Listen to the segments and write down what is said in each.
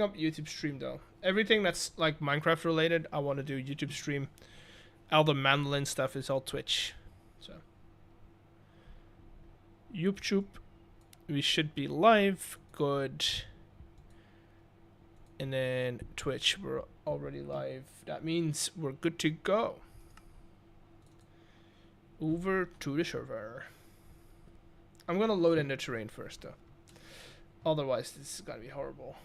up YouTube stream though. Everything that's like Minecraft related, I want to do YouTube stream. All the mandolin stuff is all Twitch. So YouTube, we should be live. Good. And then Twitch, we're already live. That means we're good to go. Over to the server. I'm gonna load in the terrain first though. Otherwise, this is gonna be horrible.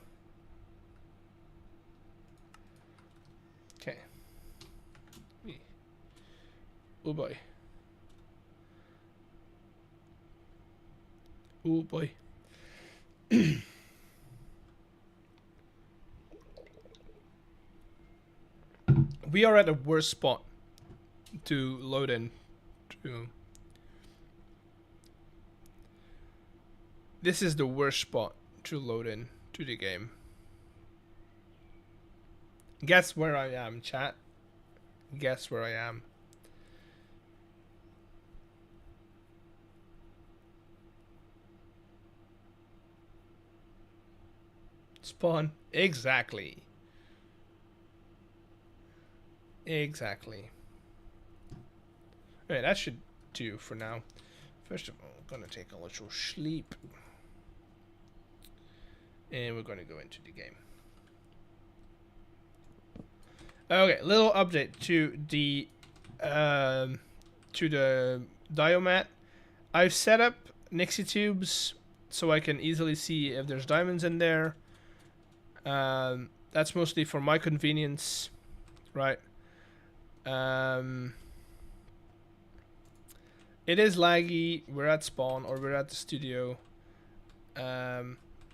Okay. Oh boy. Oh boy. We are at a worse spot to load in. This is the worst spot to load in to the game. Guess where I am, chat. Guess where I am. Spawn. Exactly. Exactly. Alright, that should do for now. First of all, I'm gonna take a little sleep. And we're gonna go into the game. Okay, little update to the Diomat. I've set up Nixie tubes so I can easily see if there's diamonds in there. That's mostly for my convenience, right? It is laggy. We're at spawn or we're at the studio.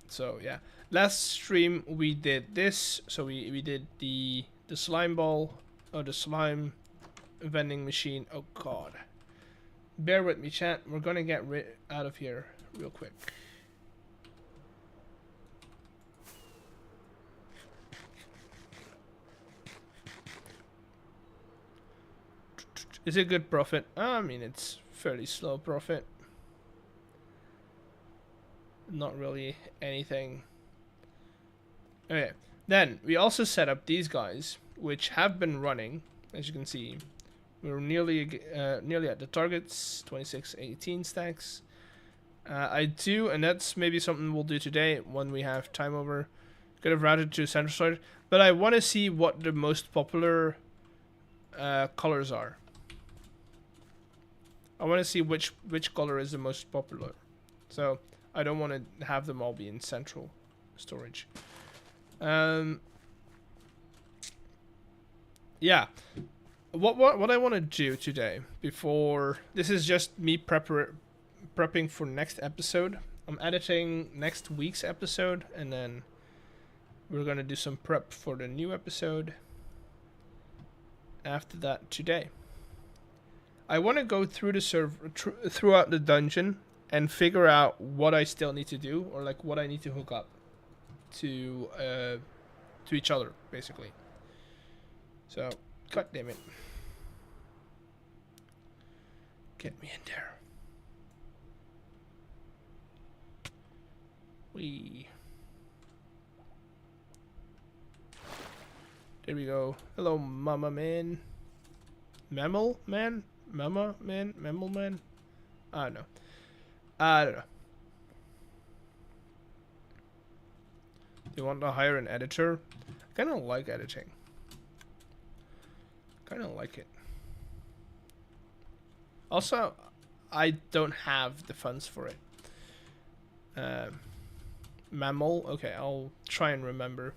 So yeah, last stream we did this. So we did the slime ball or the slime vending machine. Oh god, bear with me, chat. We're gonna get out of here real quick. Is it good profit? I mean, it's fairly slow profit. Not really anything. Okay, then we also set up these guys, which have been running. As you can see, we're nearly at the targets. 2618 stacks. I do, and that's maybe something we'll do today when we have time over. Could have routed to center side, but I want to see what the most popular colors are. I want to see which color is the most popular. So I don't want to have them all be in central storage. Yeah. What I want to do today, before this is just me prepping for next episode. I'm editing next week's episode, and then we're gonna do some prep for the new episode after that today. I want to go through the server throughout the dungeon and figure out what I still need to do, or like what I need to hook up to each other, basically. So, god damn it, get me in there. There we go. Hello, mama man. Mammal man? Mama man? Mammal man? I don't know. I don't know. Do you want to hire an editor? I kind of like editing. Kind of like it. Also, I don't have the funds for it. Mammal? Okay, I'll try and remember.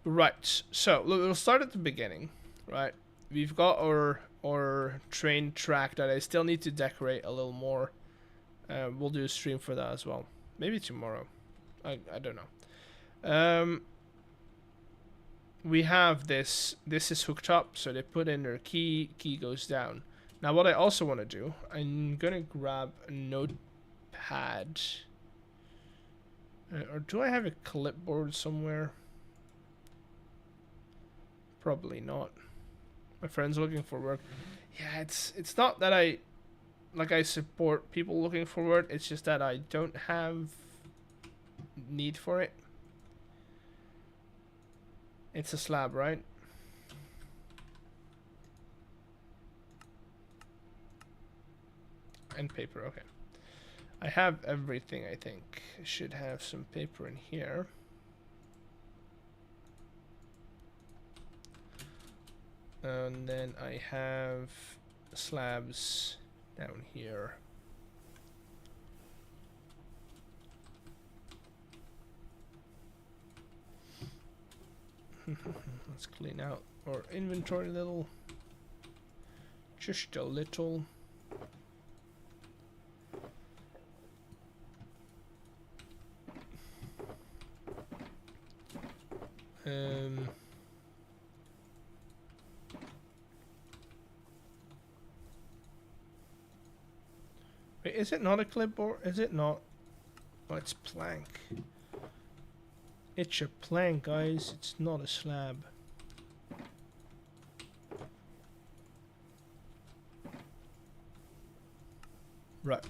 Right, so we'll start at the beginning, right? We've got our train track that I still need to decorate a little more. We'll do a stream for that as well. Maybe tomorrow. I don't know. We have this. This is hooked up, so they put in their key. Key goes down. Now what I also want to do, I'm gonna grab a notepad. Or do I have a clipboard somewhere? Probably not. My friend's looking for work. Yeah, it's not that I support people looking for work. It's just that I don't have need for it. It's a slab, right? And paper, okay. I have everything, I think. I should have some paper in here. And then I have slabs down here. Let's clean out our inventory a little. Just a little. Wait, is it not a clipboard? Is it not? Oh, it's plank. It's a plank, guys. It's not a slab. Right.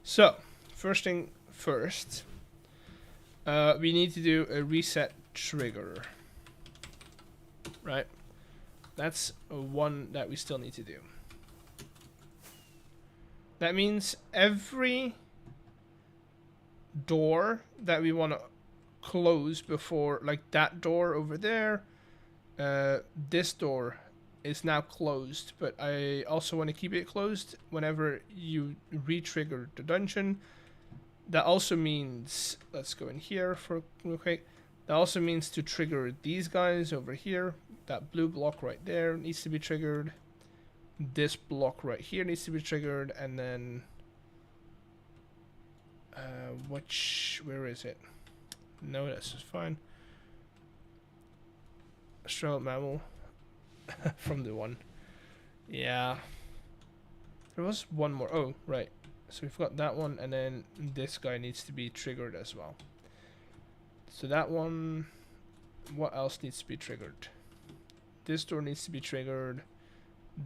So, first thing first, we need to do a reset trigger. Right? That's one that we still need to do. That means every door that we want to close before, like that door over there, this door is now closed, but I also want to keep it closed whenever you re-trigger the dungeon. That also means, let's go in here for real quick. That also means to trigger these guys over here. That blue block right there needs to be triggered. This block right here needs to be triggered, and then where is it? No, this is fine. Australian mammal from the one. Yeah. There was one more. Oh, right. So we've got that one, and then this guy needs to be triggered as well. So that one, what else needs to be triggered? This door needs to be triggered.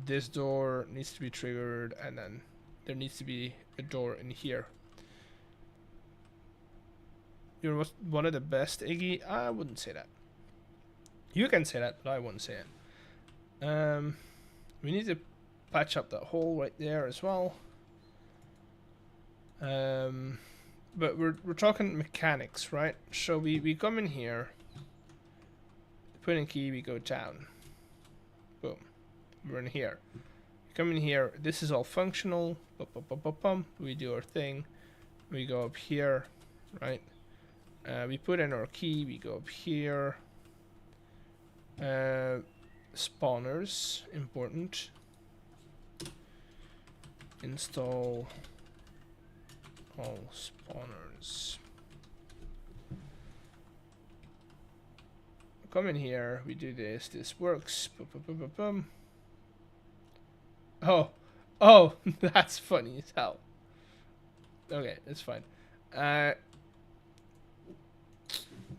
This door needs to be triggered, and then there needs to be a door in here. You're one of the best, Iggy. I wouldn't say that. You can say that, but I wouldn't say it. We need to patch up that hole right there as well. But we're talking mechanics, right? So we come in here, put in key, we go down. Boom. We're in here. We come in here. This is all functional. We do our thing. We go up here, right? We put in our key. We go up here. Spawners, important. Install all spawners. Come in here. We do this. This works. Oh, that's funny as hell. Okay, it's fine.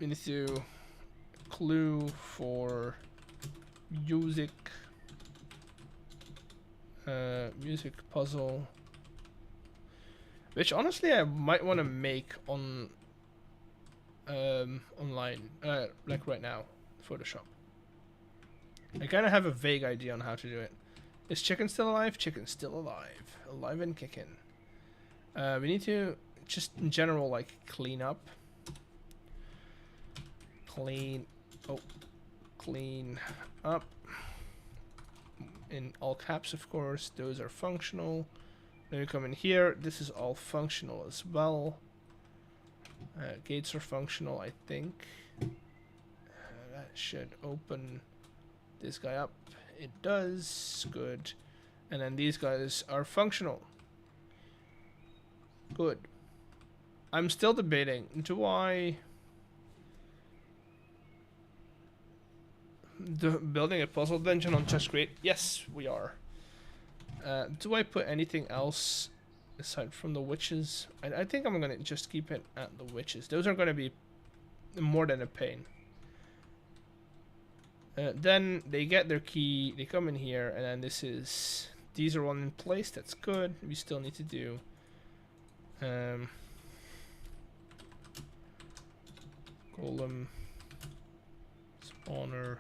We need to clue for music. Music puzzle. Which honestly I might want to make on online, like right now, Photoshop. I kind of have a vague idea on how to do it. Is chicken still alive? Chicken's still alive. Alive and kicking. We need to just in general like clean up. Clean up. In all caps, of course. Those are functional. Then we come in here. This is all functional as well. Gates are functional, I think. That should open this guy up. It does. Good. And then these guys are functional. Good. I'm still debating. Do I... building a puzzle dungeon on Chest Crate? Yes, we are. Do I put anything else aside from the witches? I think I'm going to just keep it at the witches. Those are going to be more than a pain. Then they get their key, they come in here, and then these are all in place. That's good. We still need to do golem honor.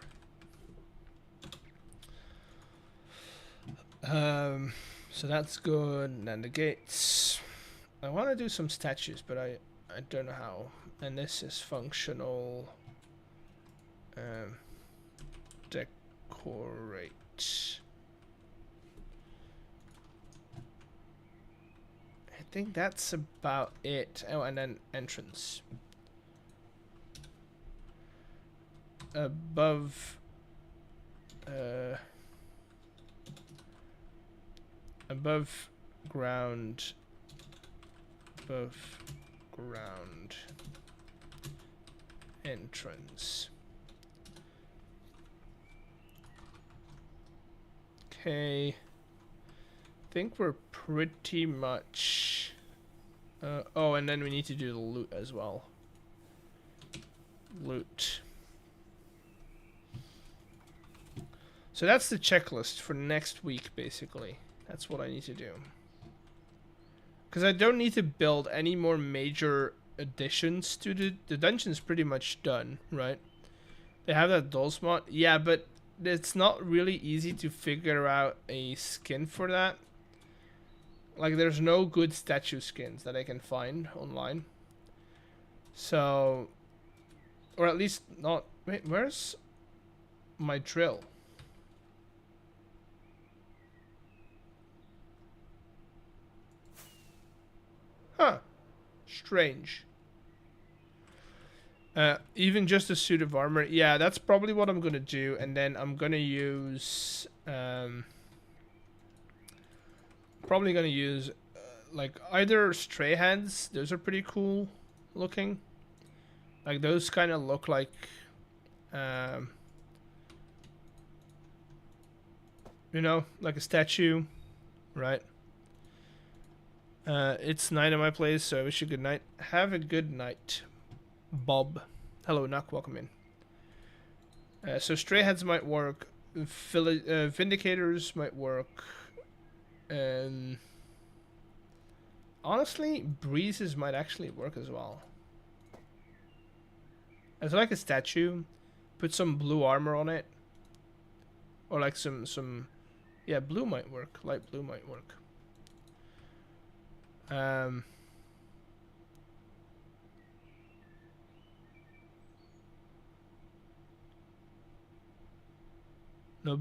So that's good. And then the gates. I want to do some statues, but I don't know how. And this is functional. Decorate. I think that's about it. Oh, and then entrance. Above ground entrance. Okay, I think we're pretty much oh, and then we need to do the loot as well. Loot. So that's the checklist for next week, basically. That's what I need to do. Because I don't need to build any more major additions to the dungeon's pretty much done, right? They have that dolls mod. Yeah, but it's not really easy to figure out a skin for that. Like, there's no good statue skins that I can find online. So, or at least not. Wait, where's my drill? Huh. Strange. Even just a suit of armor. Yeah, that's probably what I'm gonna do. And then I'm gonna use... probably gonna use... like, either stray hands. Those are pretty cool looking. Like, those kind of look like... you know, like a statue. Right? It's 9 in my place, so I wish you good night. Have a good night, Bob. Hello, Knock. Welcome in. So stray heads might work. Vindicators might work. And honestly, breezes might actually work as well. As like a statue, put some blue armor on it, or like some, yeah, blue might work. Light blue might work. No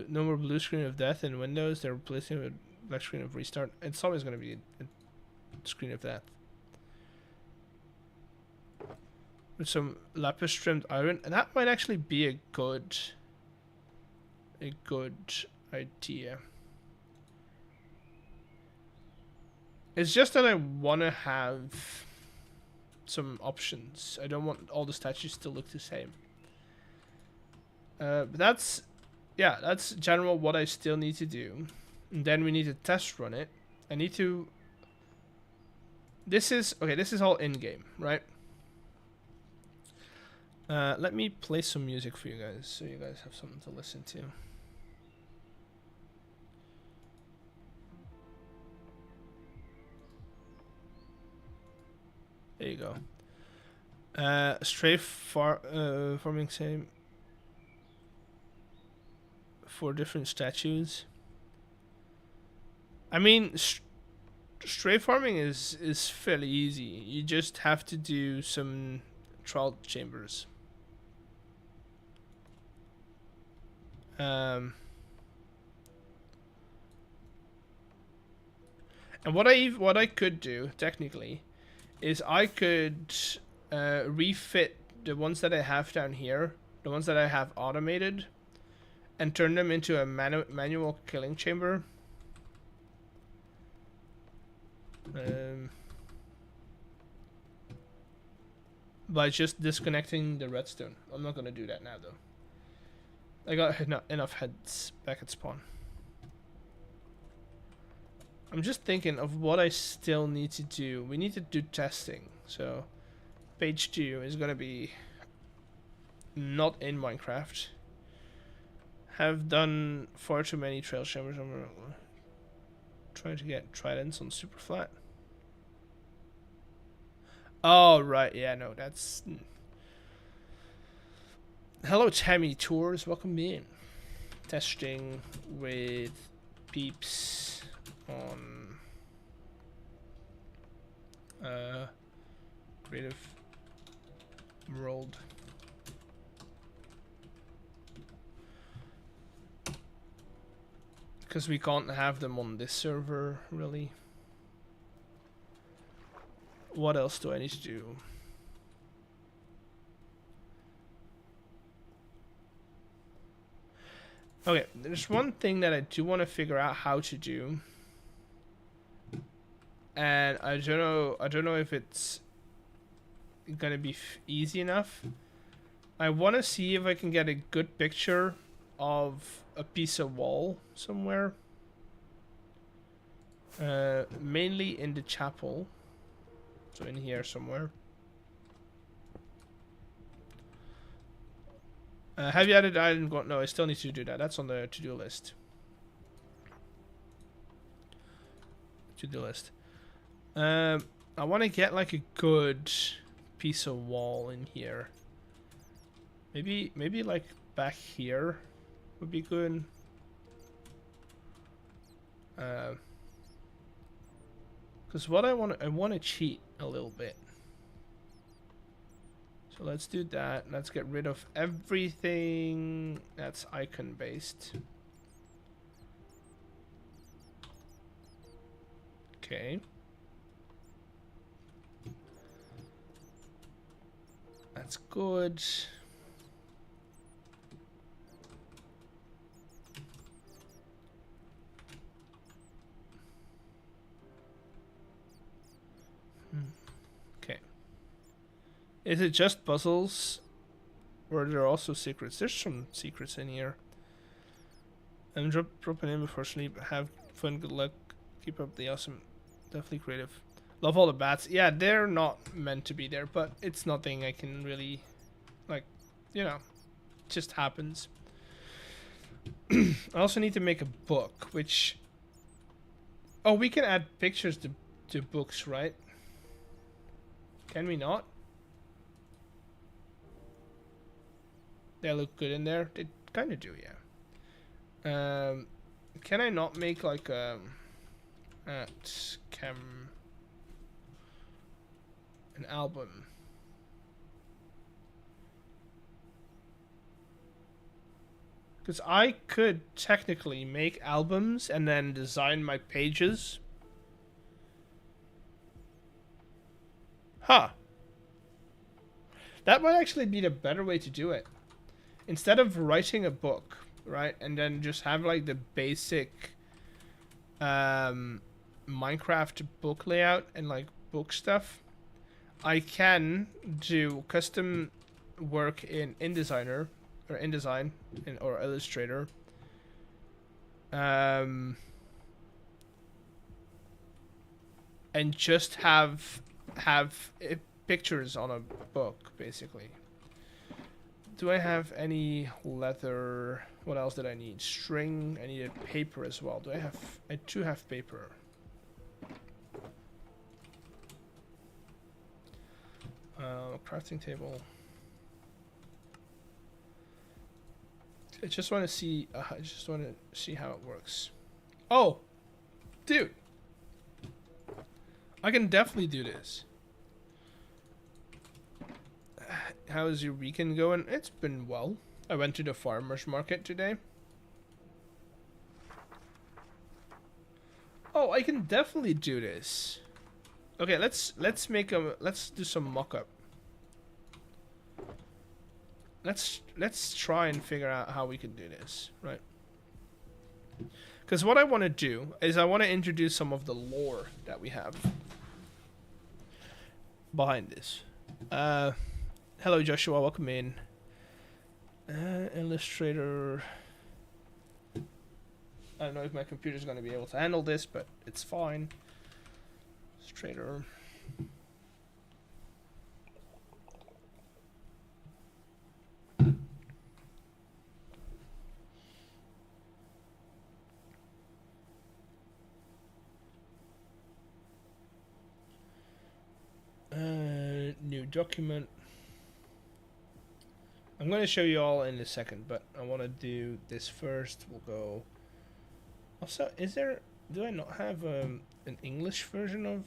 more blue screen of death in Windows. They're replacing it with black screen of restart. It's always going to be a screen of death. With some lapis trimmed iron, and that might actually be a good idea. It's just that I want to have some options. I don't want all the statues to look the same. But that's general what I still need to do. And then we need to test run it. I need to... This is all in-game, right? Let me play some music for you guys, so you guys have something to listen to. There you go. Farming same for different statues. I mean, stray farming is fairly easy. You just have to do some trial chambers. And what I could do technically is I could refit the ones that I have down here, the ones that I have automated, and turn them into a manual killing chamber. By just disconnecting the redstone. I'm not gonna do that now though. I got enough heads back at spawn. I'm just thinking of what I still need to do. We need to do testing. So page 2 is gonna be not in Minecraft. Have done far too many trail chambers. I'm trying to get tridents on super flat. Oh right, yeah, no, that's Hello, Tammy Tours. Welcome in. Testing with peeps on Creative World. Because we can't have them on this server, really. What else do I need to do? Okay, there's one thing that I do want to figure out how to do. And I don't know if it's gonna be easy enough. I want to see if I can get a good picture of a piece of wall somewhere. Mainly in the chapel. So in here somewhere. Have you added item? No, I still need to do that. That's on the to-do list. To-do list. I want to get like a good piece of wall in here. Maybe like back here would be good. Because what I want to cheat a little bit. So let's do that. Let's get rid of everything that's icon based. Okay. That's good. Okay. Is it just puzzles? Or are there also secrets? There's some secrets in here. I'm dropping in before sleep. Have fun, good luck. Keep up the awesome. Definitely creative. Love all the bats. Yeah, they're not meant to be there, but it's nothing I can really, like, you know, just happens. I also need to make a book, which... Oh, we can add pictures to books, right? Can we not? They look good in there. They kind of do, yeah. Can I not make like an album? Because I could technically make albums and then design my pages. Huh. That might actually be the better way to do it. Instead of writing a book, right, and then just have like the basic Minecraft book layout and like book stuff, I can do custom work in InDesign or Illustrator, and just have pictures on a book basically. Do I have any leather? What else did I need? String. I needed paper as well. Do I have... I do have paper. Crafting table. I just want to see... I just want to see how it works. Oh! Dude! I can definitely do this. How's your weekend going? It's been well. I went to the farmer's market today. Oh, I can definitely do this. Okay, let's do some mock-up. Let's try and figure out how we can do this, right? Because what I want to do is I want to introduce some of the lore that we have behind this. Hello, Joshua. Welcome in. Illustrator. I don't know if my computer's going to be able to handle this, but it's fine. Illustrator. New document. I'm going to show you all in a second, but I want to do this first. We'll go. Also, is there? Do I not have an English version of?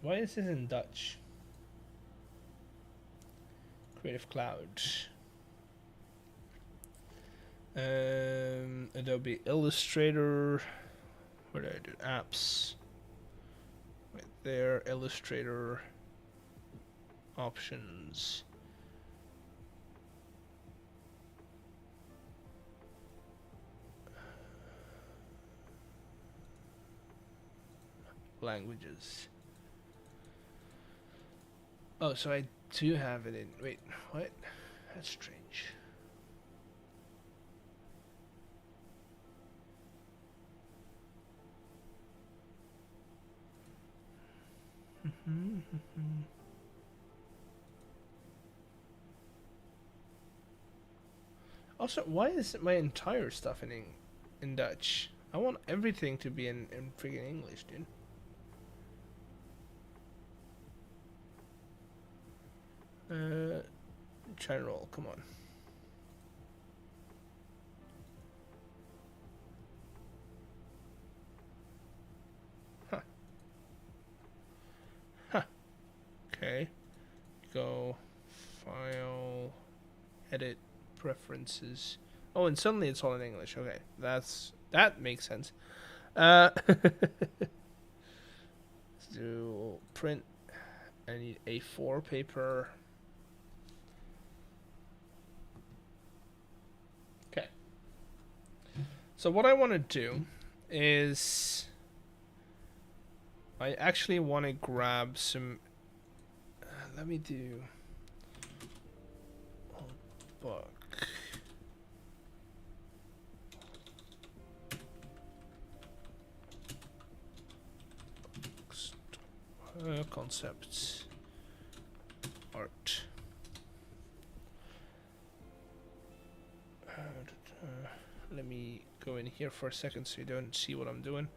Why is this in Dutch? Creative Cloud. Adobe Illustrator. Where did I do apps? Right there, Illustrator. Options. Languages. Oh, so I do have it in. Wait, what? That's strange. Also, why is my entire stuff in Dutch? I want everything to be in freaking English, dude. General, come on. Huh. Huh. Okay. Go. File. Edit. Preferences. Oh, and suddenly it's all in English. Okay. That makes sense. Let's do print. I need A4 paper. Okay. So what I want to do is I actually want to grab some. Let me do. Book. Concepts. Art. Let me go in here for a second so you don't see what I'm doing.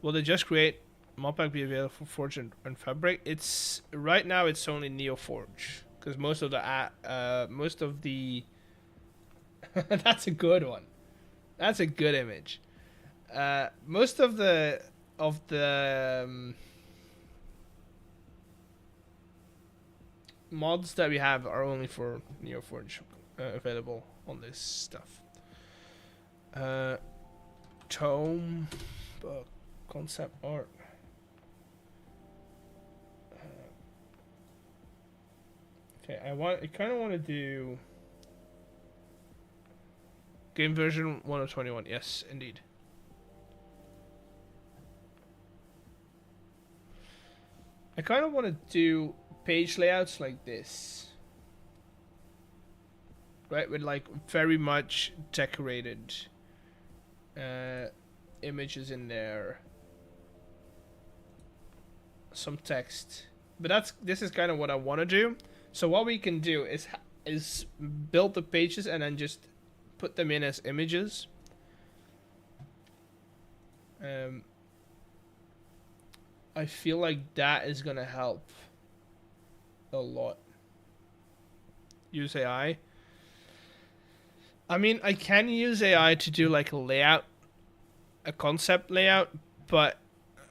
Will they just create modpack be available for Forge and Fabric? It's right now it's only NeoForge because most of the that's a good one. That's a good image. Most of the mods that we have are only for NeoForge available on this stuff. Tome, book, concept art. Okay, I kind of want to do game version 1 of 21. Yes, indeed. I kind of want to do page layouts like this, right? With like very much decorated images in there, some text. But this is kind of what I want to do. So what we can do is build the pages and then just put them in as images. I feel like that is gonna help a lot. Use AI. I mean, I can use AI to do like a layout, a concept layout, but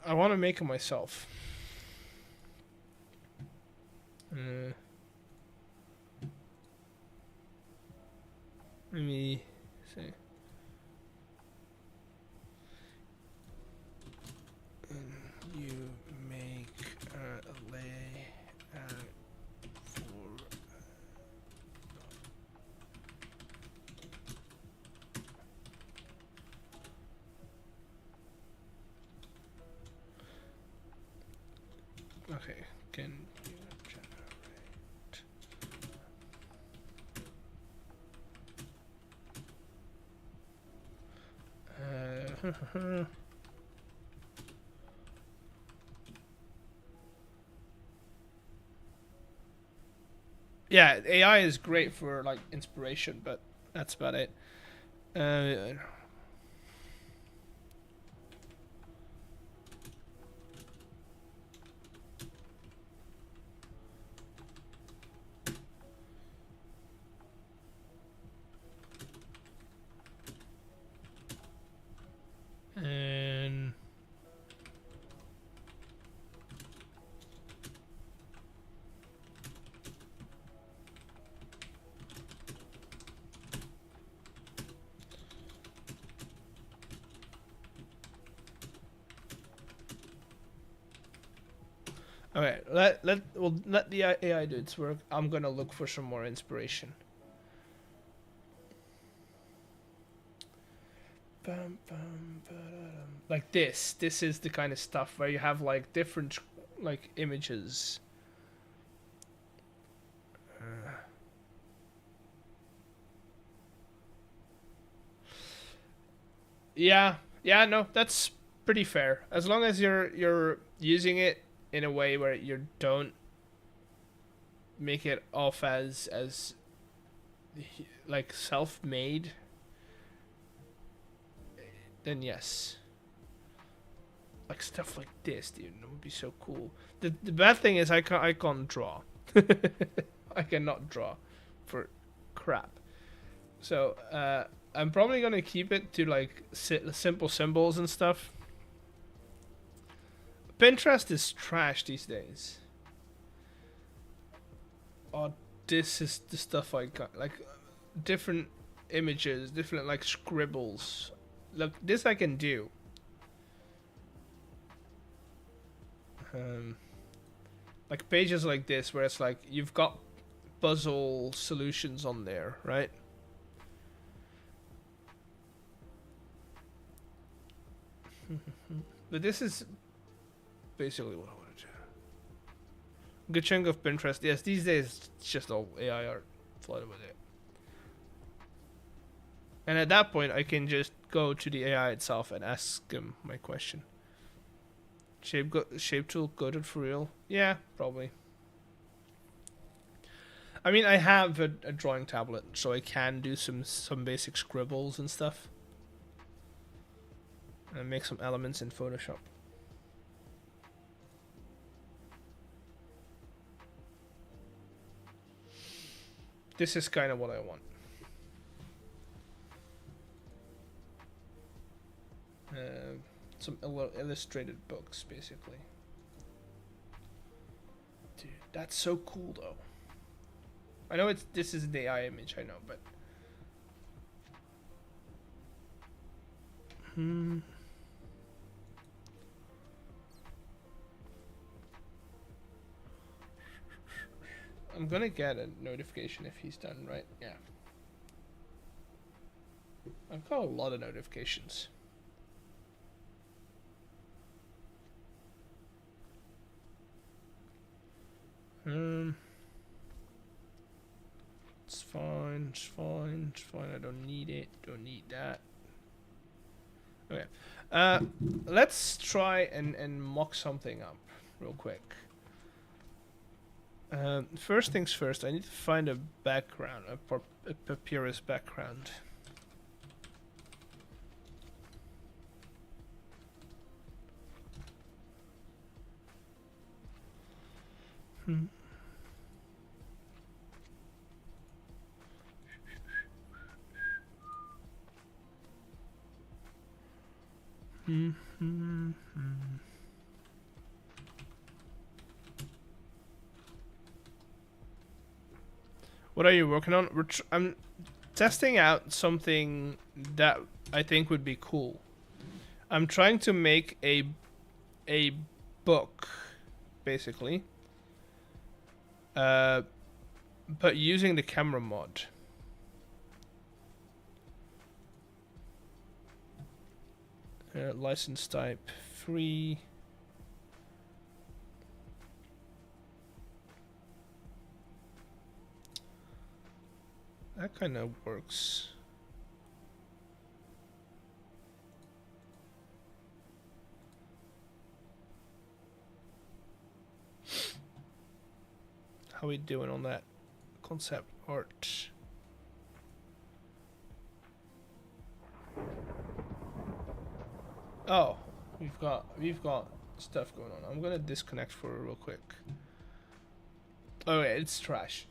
I want to make it myself. Let me see. You make a layout for. Okay, can you generate? Yeah, AI is great for like inspiration, but that's about it. Okay, we'll let the AI do its work. I'm gonna look for some more inspiration. Like this. This is the kind of stuff where you have like different like images. Yeah, yeah, no, that's pretty fair. As long as you're using it in a way where you don't make it off as like self-made, then yes. Like stuff like this, dude, it would be so cool. The bad thing is I can't draw. I cannot draw for crap. So I'm probably gonna keep it to like simple symbols and stuff. Pinterest is trash these days. Oh, this is the stuff I got. Like different images, different like scribbles. Look, this I can do. Like pages like this where it's like you've got puzzle solutions on there, right? But this is basically what I want to do. Good chunk of Pinterest. Yes, these days it's just all AI art flooded with it. And at that point, I can just go to the AI itself and ask him my question. Shape tool coded for real? Yeah, probably. I mean, I have a drawing tablet, so I can do some basic scribbles and stuff. And make some elements in Photoshop. This is kind of what I want. Some illustrated books, basically. Dude, that's so cool, though. I know this is the AI image, I know, but... I'm gonna get a notification if he's done, right? Yeah. I've got a lot of notifications. It's fine, it's fine, it's fine. I don't need it, don't need that. Okay. Let's try and mock something up real quick. First things first, I need to find a background, a papyrus background. What are you working on? I'm testing out something that I think would be cool. I'm trying to make a book, basically. But using the camera mod. License type free. That kind of works. How we doing on that concept art? Oh, we've got stuff going on. I'm gonna disconnect for real quick. Oh yeah, it's trash.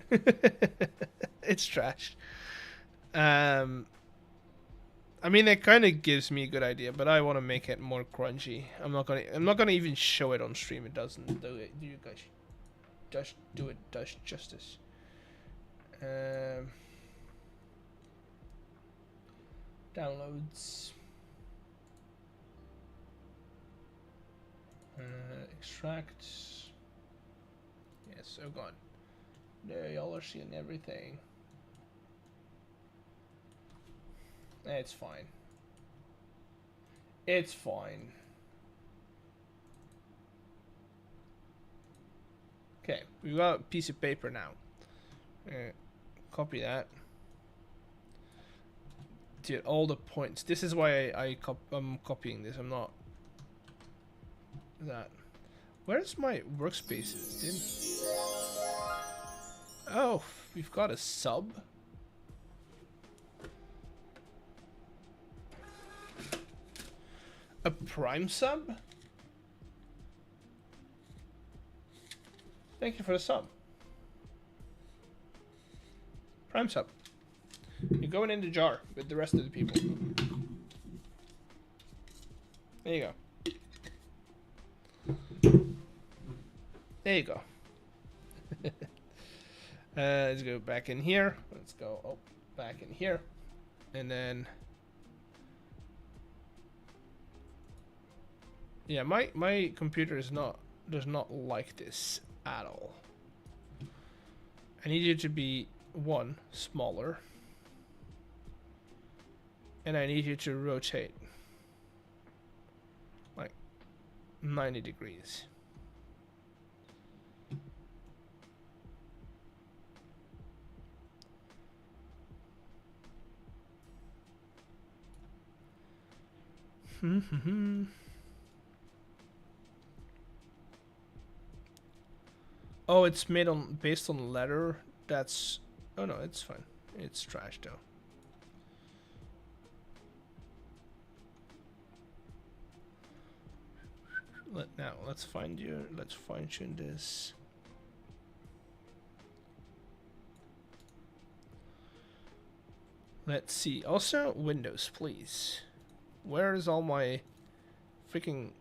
It's trash. I mean, it kind of gives me a good idea, but I want to make it more grungy. I'm not gonna even show it on stream. It doesn't do it. Do you guys just do it? Does justice? Downloads. Extract. Yes, oh god. No, y'all are seeing everything. It's fine. It's fine. Okay, we've got a piece of paper now. Copy that. Dude, all the points. This is why I'm copying this. I'm not that. Where's my workspaces, dude? Oh, we've got a sub. A prime sub? Thank you for the sub. Prime sub. You're going in the jar with the rest of the people. There you go. There you go. Let's go back in here. Let's go back in here. And then... Yeah, my computer does not like this at all. I need you to be, one, smaller. And I need you to rotate like 90 degrees. Oh, it's made on based on letter. That's oh no, it's fine. It's trash though. Let's fine tune this. Let's see. Also, Windows, please. Where is all my freaking...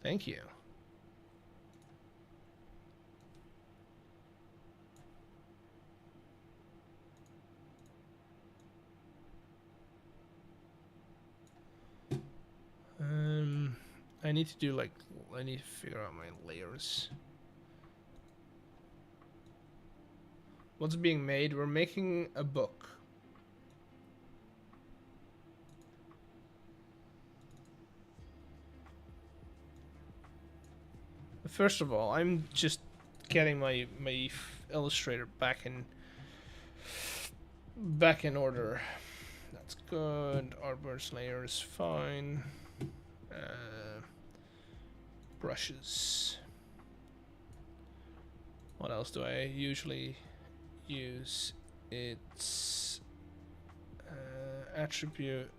Thank you. I need to do like... I need to figure out my layers. What's being made? We're making a book. First of all, I'm just getting my Illustrator back in order. That's good. Artboard's layer is fine. Brushes. What else do I usually use? It's attribute.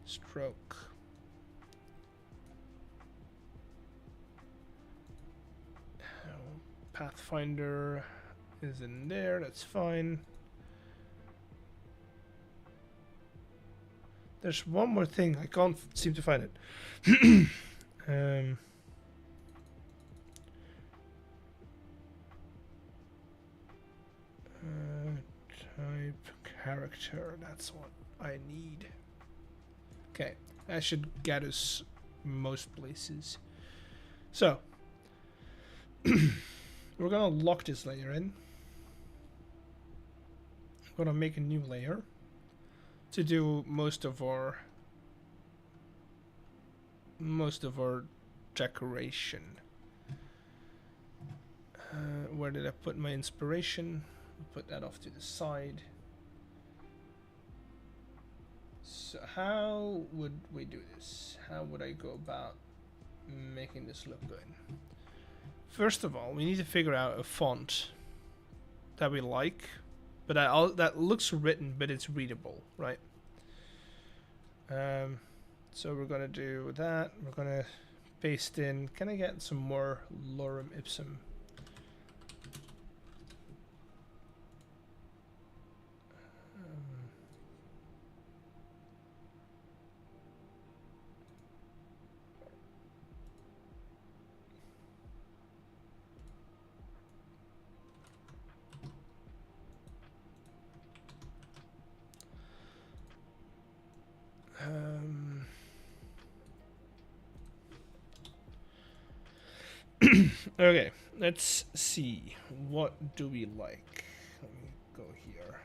Stroke. Pathfinder is in there, that's fine. There's one more thing, I can't seem to find it. Type character, that's what I need. Okay, that should get us most places. So, we're gonna lock this layer in. I'm gonna make a new layer to do most of our decoration. Where did I put my inspiration? Put that off to the side. So how would we do this? How would I go about making this look good? First of all, we need to figure out a font that we like, but that looks written, but it's readable, right? So we're gonna do that. We're gonna paste in. Can I get some more lorem ipsum? Okay, let's see. What do we like? Let me go here.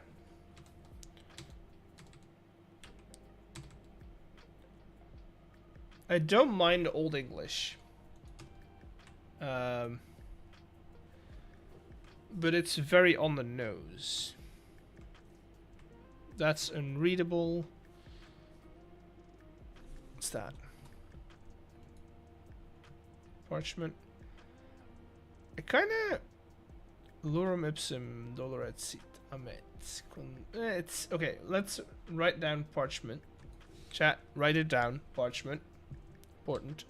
I don't mind Old English. But it's very on the nose. That's unreadable. What's that? Parchment. I kinda lorem ipsum doloret sit amet. It's okay. Let's write down parchment. Chat, write it down. Parchment. Important.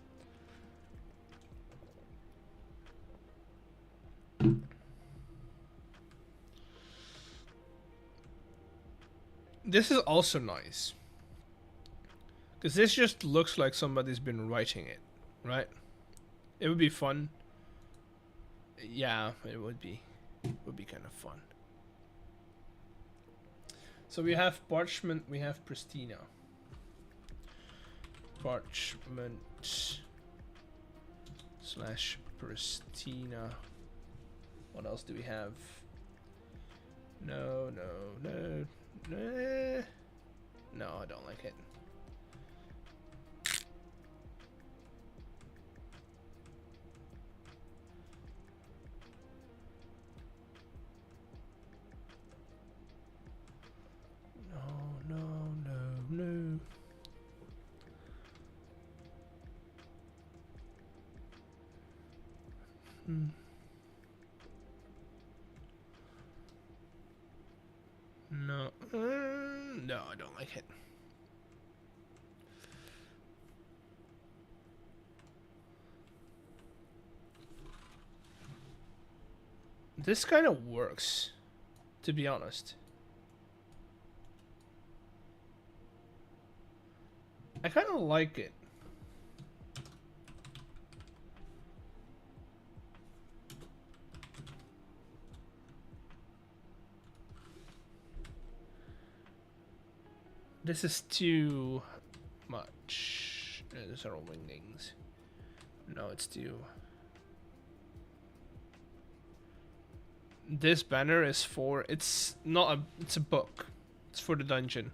This is also nice. Because this just looks like somebody's been writing it, right? It would be fun. Yeah, it would be. It would be kind of fun. So we have parchment, we have pristina. Parchment slash pristina. What else do we have? No. No, I don't like it. No. No. No, I don't like it. This kind of works, to be honest. I kind of like it. This is too much. Those are all wingdings. No, it's too. This banner is for. It's not a. It's a book. It's for the dungeon.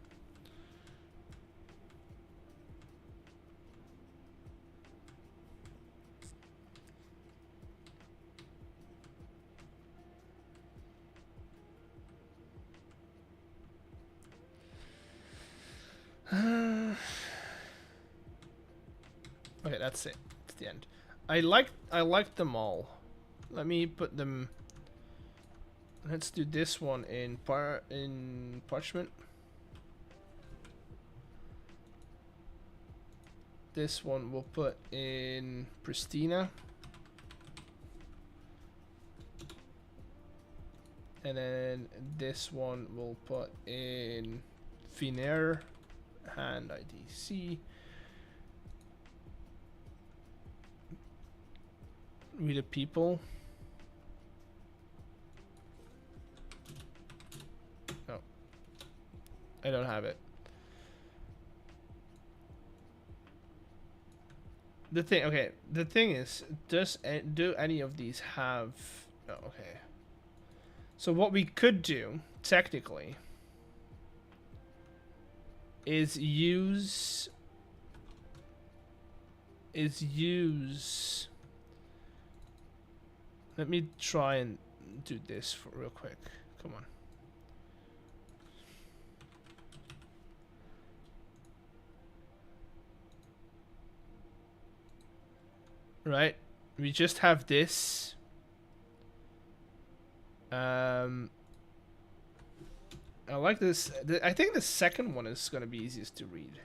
Okay, that's it. It's the end. I like them all. Let me put them. Let's do this one in parchment. This one we'll put in pristina. And then this one we'll put in Finnair hand IDC. We the people. No, I don't have it. The thing is, do any of these have? Oh, okay. So what we could do technically is use. Let me try and do this for real quick. Come on. Right? We just have this. I like this. I think the second one is going to be easiest to read.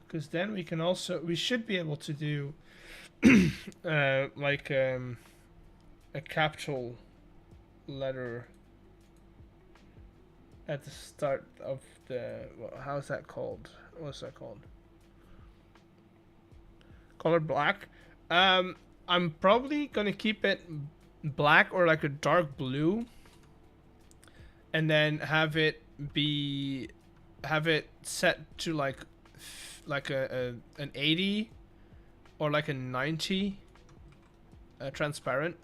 Because then we should be able to do like a capital letter at the start of the, how's that called? What's that called? Color black. I'm probably gonna keep it black or like a dark blue, and then have it set to like an 80 or like a 90 transparent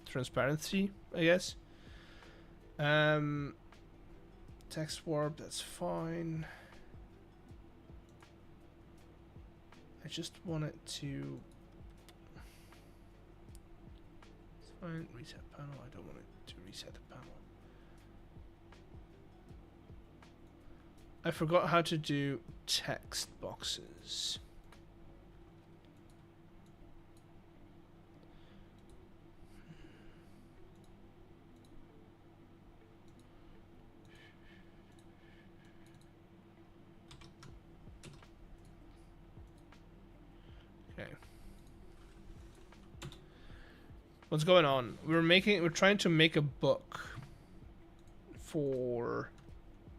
transparency, I guess. Text warp, that's fine. I just want it to. It's fine. Reset panel. I don't want it to reset the panel. I forgot how to do text boxes. Okay. What's going on? We're trying to make a book for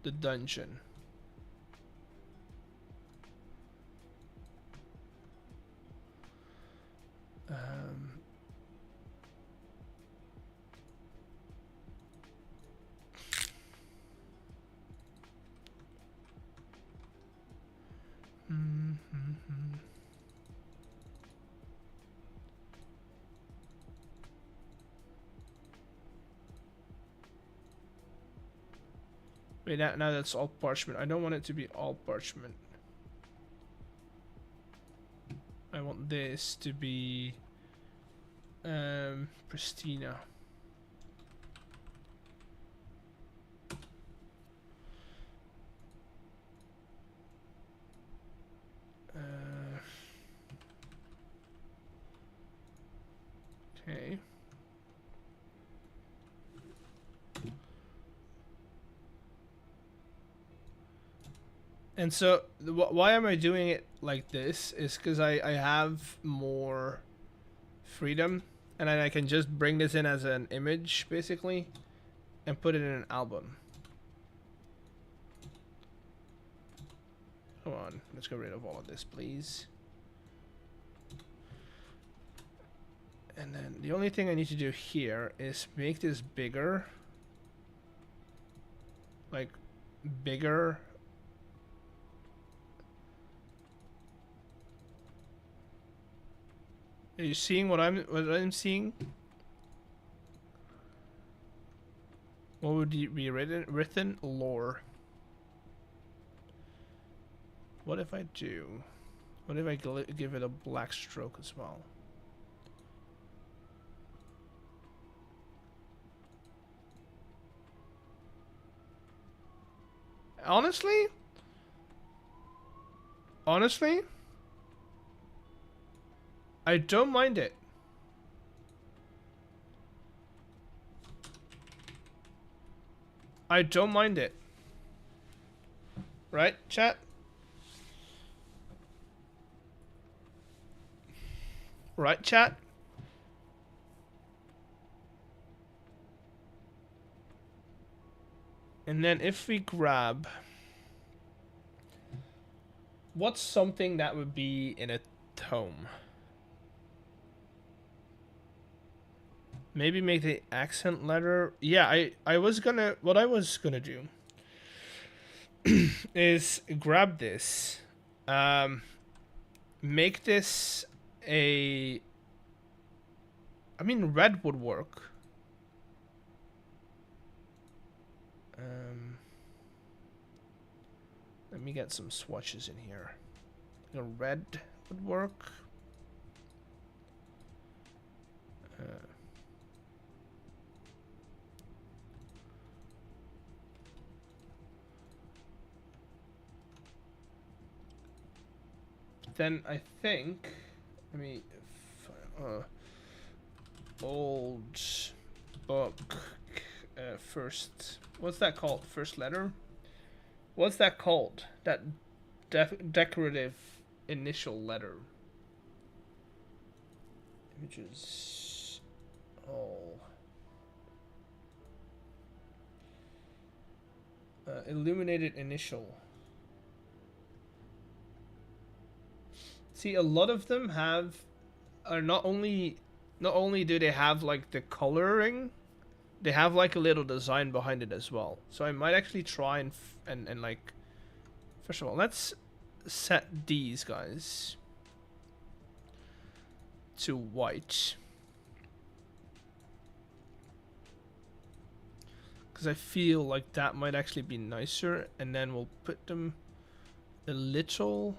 the dungeon. Wait, now that's all parchment. I don't want it to be all parchment. I want this to be Pristina. Okay. And so, why am I doing it like this is because I have more freedom, and then I can just bring this in as an image, basically, and put it in an album. Come on, let's get rid of all of this, please. And then the only thing I need to do here is make this bigger. Like, bigger. Are you seeing what I'm seeing? What would be written? Lore. What if I do? What if I give it a black stroke as well? Honestly, I don't mind it. I don't mind it. Right, chat? Right, chat? And then if we grab... What's something that would be in a tome? Maybe make the accent letter. Yeah, I was gonna. What I was gonna do is grab this, make this a. I mean, red would work. Let me get some swatches in here. A red would work. Then I think, let me, old book, first, what's that called? First letter? What's that called? That decorative initial letter. Images, all. Illuminated initial. See, a lot of them have are not only do they have like the coloring, they have like a little design behind it as well. So I might actually try and like, first of all, let's set these guys to white. Because I feel like that might actually be nicer. And then we'll put them a little...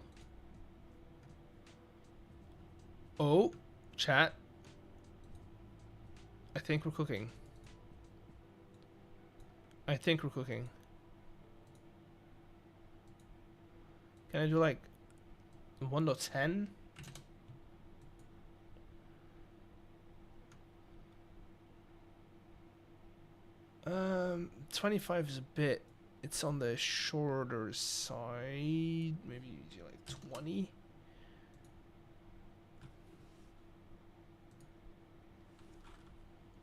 Oh, chat. I think we're cooking. I think we're cooking. Can I do like 1 to 10? 25 is a bit. It's on the shorter side. Maybe do like 20.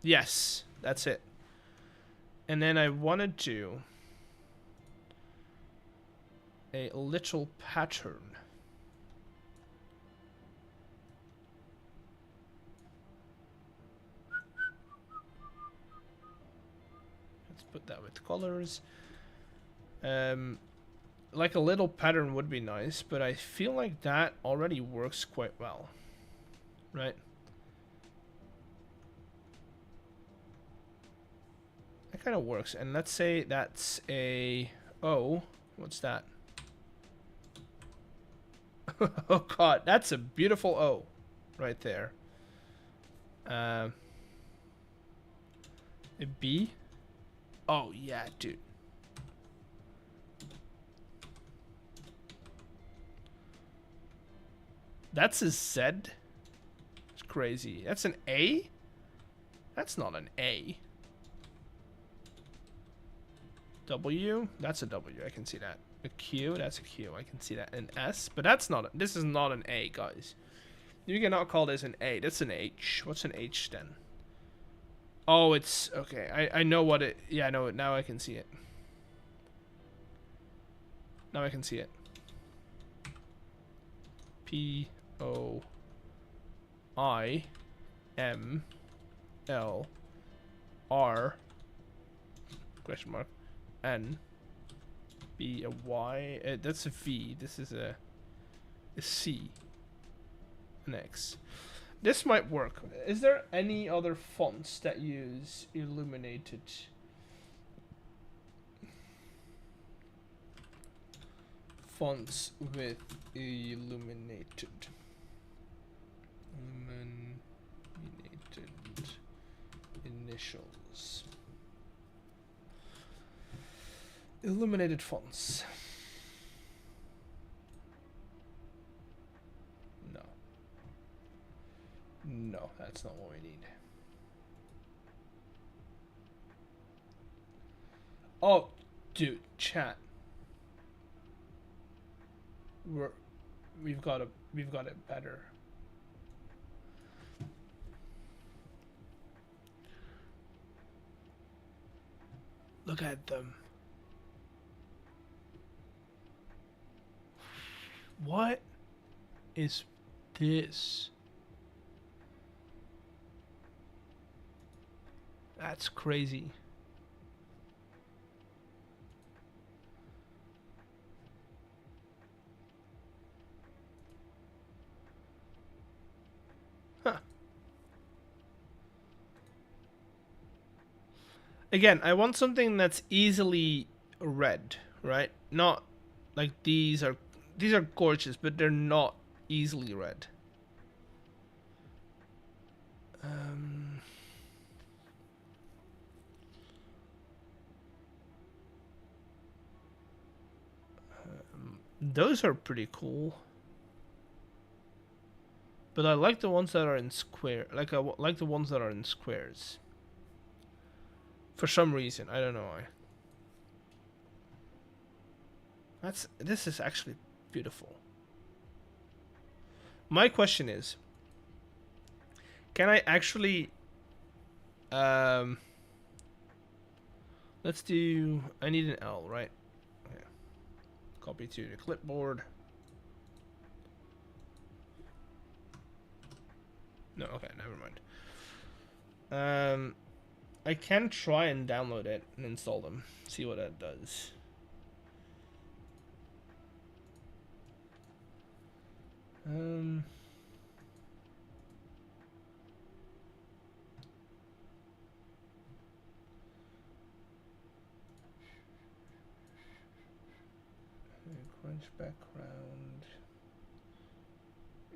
Yes, that's it. And then I want to do a little pattern. Let's put that with colors. Like a little pattern would be nice, but I feel like that already works quite well, right? That kind of works. And let's say that's a O. What's that? Oh god, that's a beautiful O right there. A B. Oh yeah, dude. That's a Z. It's crazy. That's an A? That's not an A. W? That's a W. I can see that. A Q? That's a Q. I can see that. An S? But that's not... This is not an A, guys. You cannot call this an A. That's an H. What's an H then? Oh, it's... Okay. I know what it... Yeah, I know it. Now I can see it. Now I can see it. P... O... I... M... L... R... Question mark. N... B... A Y... that's a V. This is a C. An X. This might work. Is there any other fonts that use illuminated? Fonts with illuminated initials. Illuminated fonts. No. No, that's not what we need. Oh, dude, chat. We've got it better. Look at them. What is this? That's crazy. Huh. Again, I want something that's easily read, right? Not like these are gorgeous, but they're not easily read. Those are pretty cool. But I like the ones that are in square. Like I like the ones that are in squares. For some reason, I don't know why. This is actually beautiful. My question is, can I actually let's do, I need an L, right? Okay. Copy to the clipboard. No, okay, never mind. I can try and download it and install them. See what that does. Crunch background.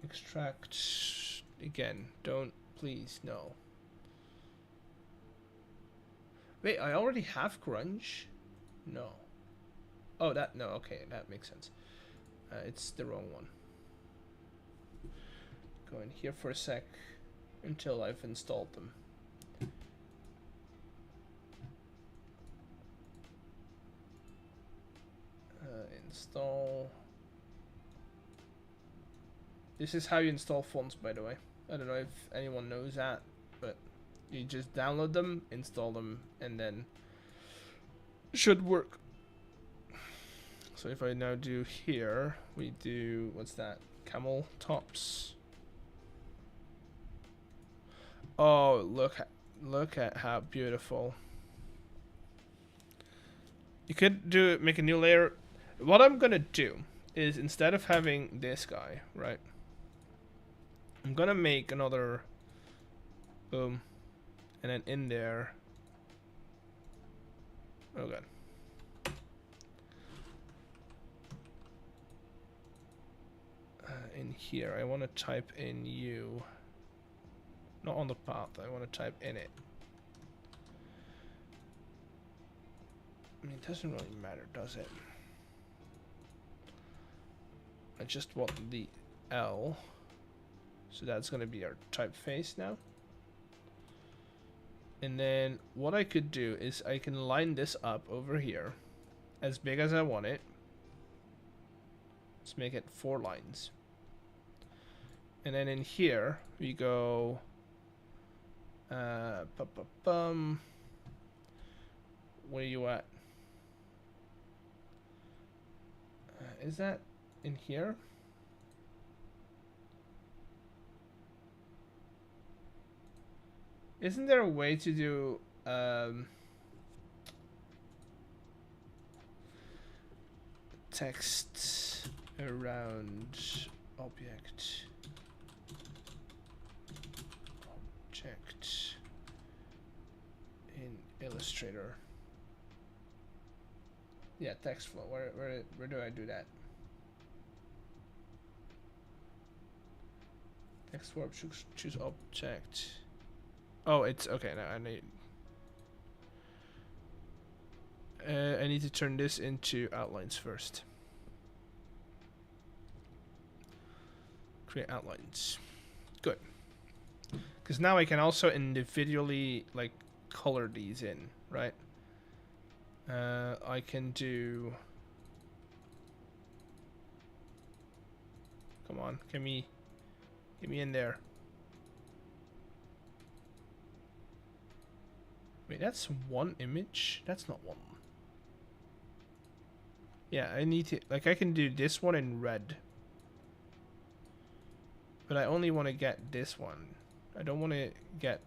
Extract again. Don't, please, no. Wait, I already have grunge? No. Oh, that, no, okay, that makes sense. It's the wrong one. Go in here for a sec until I've installed them. Install. This is how you install fonts, by the way. I don't know if anyone knows that, but you just download them, install them, and then it should work. So if I now do here, we do, what's that? Camel tops. Oh, look at how beautiful. You could make a new layer. What I'm gonna do is, instead of having this guy, right? I'm gonna make another boom, and then in there. Oh god. In here, I want to type in you. Not on the path. I want to type in it. I mean, it doesn't really matter, does it? I just want the L. So that's going to be our typeface now. And then what I could do is I can line this up over here as big as I want it. Let's make it 4 lines. And then in here we go where are you at? Is that in here? Isn't there a way to do text around object in Illustrator? Yeah, text flow. Where do I do that? Text flow, choose object. Oh, it's okay. Now I need to turn this into outlines first. Create outlines. Good. Because now I can also individually like color these in, right? I can do. Come on, get me in there. Wait, that's one image? That's not one. Yeah, I need to, like, I can do this one in red. But I only want to get this one. I don't want to get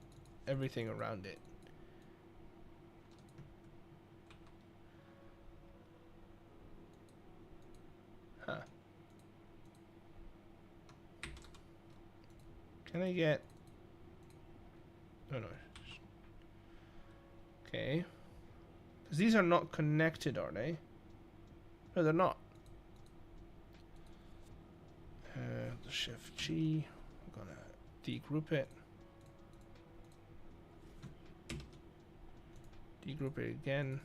everything around it. Huh. Can I get... Oh no. Okay. Because these are not connected, are they? No, they're not. Shift G. I'm gonna degroup it. Degroup it again.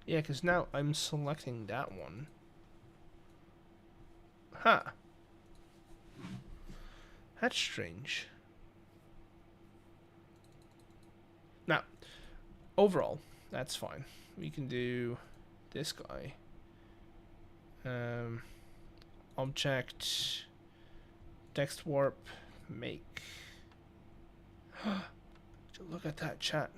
Yeah, because now I'm selecting that one. Huh. That's strange. Now, overall, that's fine. We can do this guy. Object, text warp, make. Look at that, chat.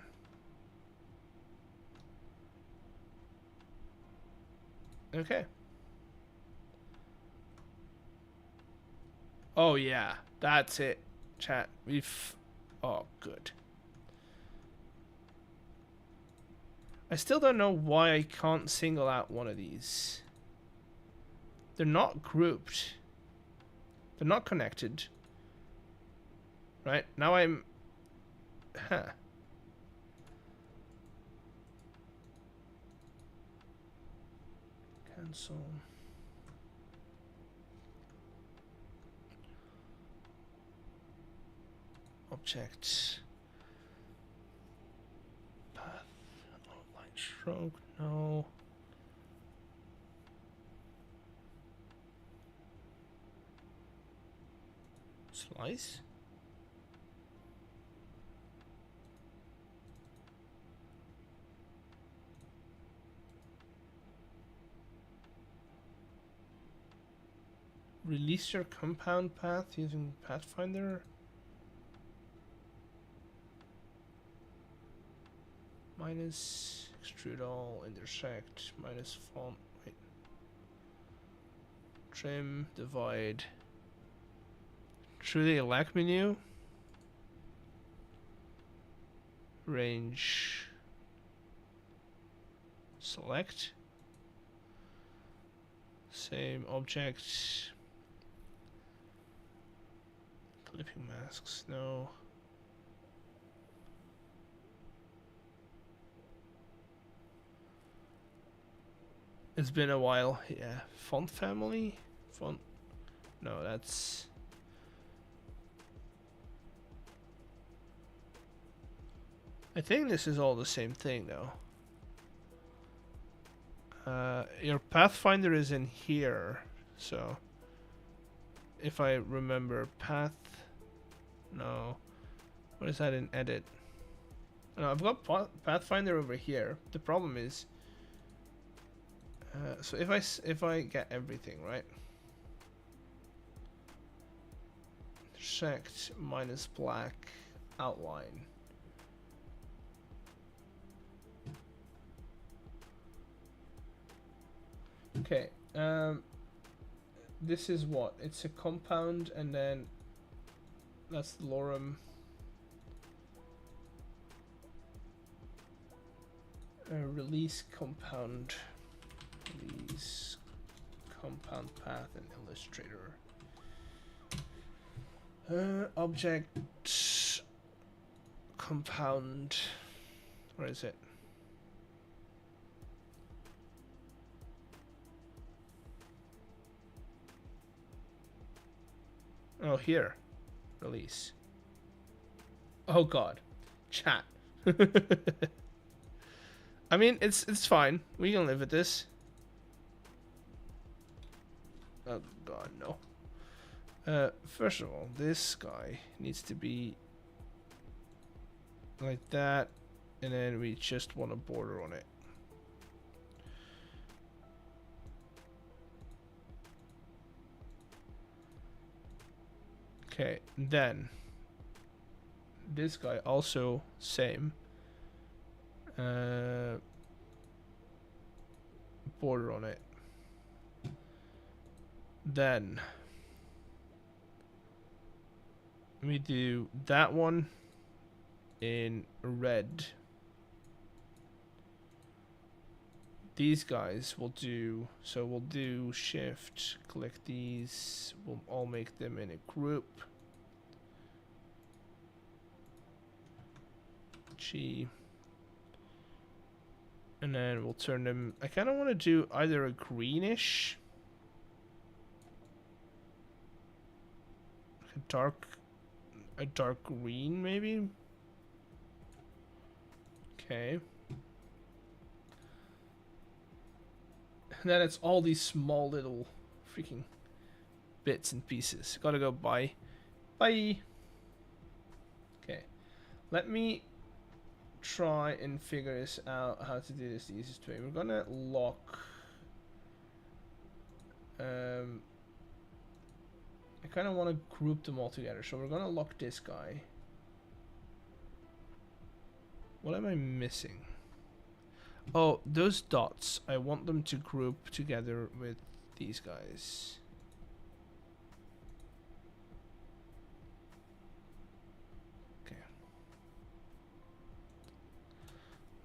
Okay. Oh yeah, that's it. Chat. We've. Oh, good. I still don't know why I can't single out one of these. They're not grouped. They're not connected. Right? Now I'm... Huh. Cancel. Object. Path. Outline stroke. No. Slice? Release your compound path using Pathfinder. Minus extrude all, intersect, minus font, wait. Trim, divide. Through the elect menu. Range. Select. Same object. Clipping masks, no. It's been a while, yeah. Font family? Font. No, that's. I think this is all the same thing though. Your Pathfinder is in here, so. If I remember, path. No. What is that in edit? No, I've got Pathfinder over here. The problem is. So if I get everything right, intersect minus black outline. Okay. This is what? It's a compound, and then that's the lorem. Release compound. Release compound path in Illustrator. Object compound. Where is it? Oh, here. Release. Oh god. Chat. I mean, it's fine. We can live with this. Oh god, no. First of all, this guy needs to be like that, and then we just want a border on it. Okay, then this guy also same. Border on it. Then we do that one in red. These guys will do, so we'll do shift, click these, we'll all make them in a group. G. And then we'll turn them, I kind of want to do either a greenish, a dark green maybe. Okay. And then it's all these small little freaking bits and pieces. Gotta go bye. Bye. Okay. Let me try and figure this out, how to do this the easiest way. We're gonna lock. I kind of want to group them all together, so we're gonna lock this guy. What am I missing? Oh, those dots. I want them to group together with these guys.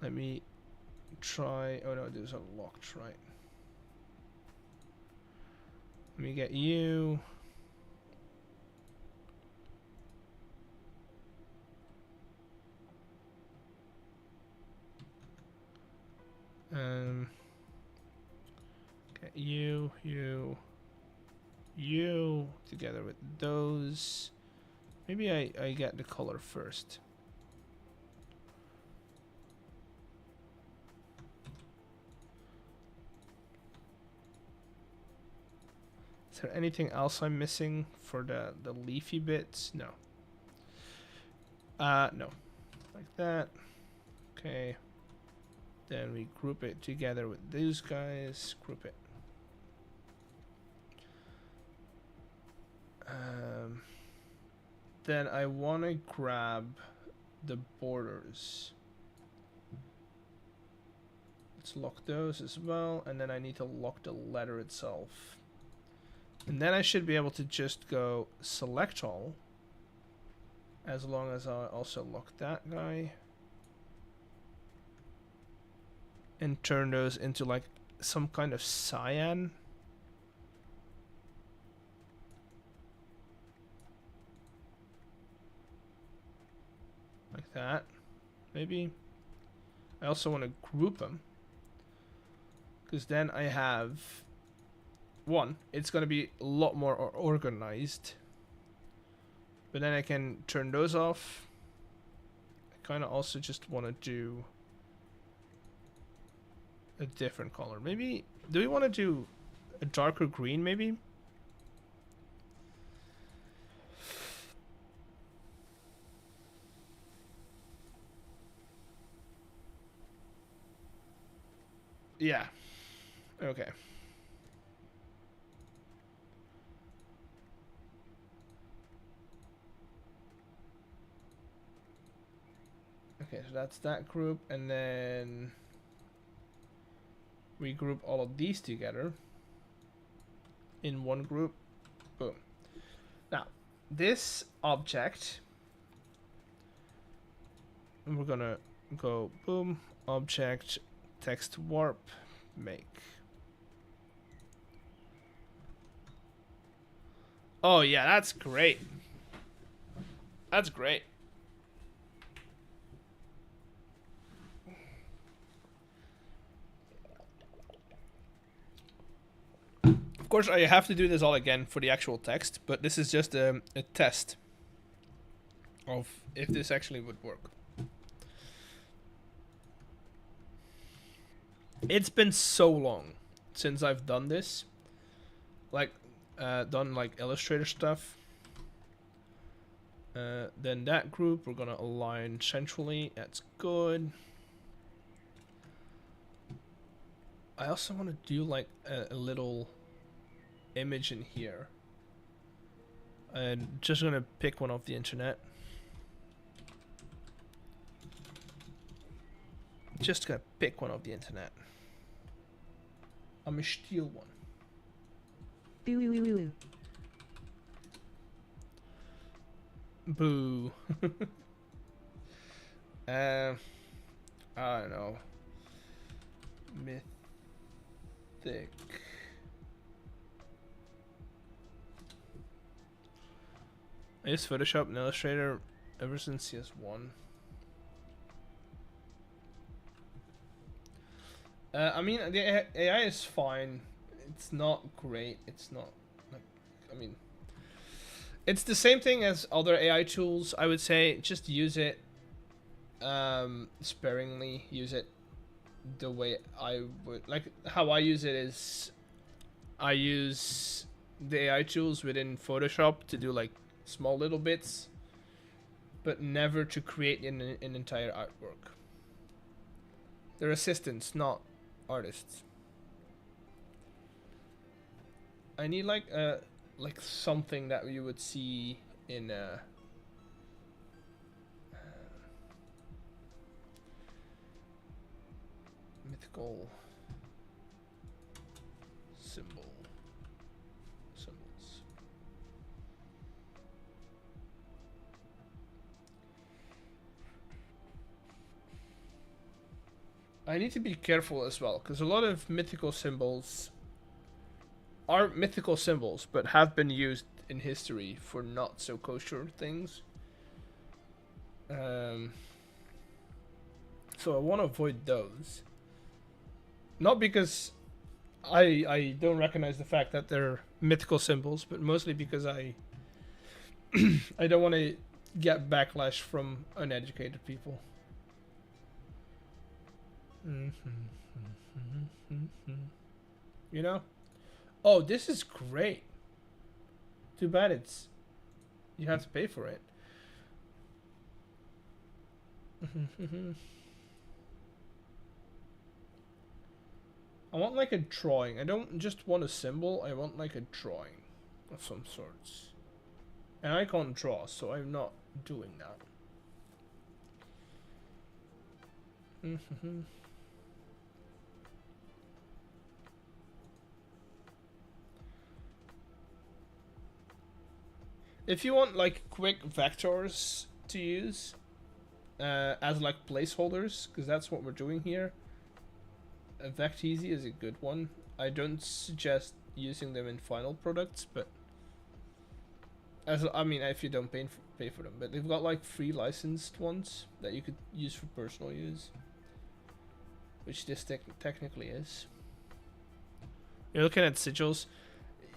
Let me try. Oh no, there's a locked, right? Let me get you. Get you together with those. Maybe I get the color first. Is there anything else I'm missing for the leafy bits? No. No. Like that. Okay. Then we group it together with these guys. Group it. Then I want to grab the borders. Let's lock those as well. And then I need to lock the letter itself. And then I should be able to just go select all. As long as I also lock that guy. And turn those into like some kind of cyan. Like that. Maybe. I also want to group them. Because then I have... One, it's going to be a lot more organized. But then I can turn those off. I kind of also just want to do a different color. Maybe, do we want to do a darker green maybe? Yeah. Okay. Okay, so that's that group, and then we group all of these together in one group. Boom. Now, this object, we're gonna go boom, object, text warp, make. Oh yeah, that's great. That's great. Of course, I have to do this all again for the actual text, but this is just a test of if this actually would work. It's been so long since I've done this. Like, done like Illustrator stuff. Then that group, we're gonna align centrally. That's good. I also want to do like a little image in here. I'm just gonna pick one off the internet. Just gonna pick one off the internet. I'm gonna steal one. Boo. I don't know. Mythic. I use Photoshop and Illustrator ever since CS1. I mean, the AI is fine. It's not great. It's not like, I mean, it's the same thing as other AI tools. I would say just use it sparingly. Use it the way I would, like how I use it is I use the AI tools within Photoshop to do like small little bits, but never to create an entire artwork. They're assistants, not artists. I need like something that you would see in mythical symbols. I need to be careful as well, because a lot of mythical symbols are mythical symbols, but have been used in history for not so kosher things. So I want to avoid those. Not because I don't recognize the fact that they're mythical symbols, but mostly because I I don't want to get backlash from uneducated people. You know? Oh, this is great. Too bad it's you have to pay for it. I want like a drawing. I don't just want a symbol, I want like a drawing of some sorts. And I can't draw, so I'm not doing that. If you want like quick vectors to use as like placeholders, because that's what we're doing here, a Vecteezy is a good one. I don't suggest using them in final products, but I mean, if you don't pay for them, but they've got like free licensed ones that you could use for personal use, which this technically is. You're looking at sigils.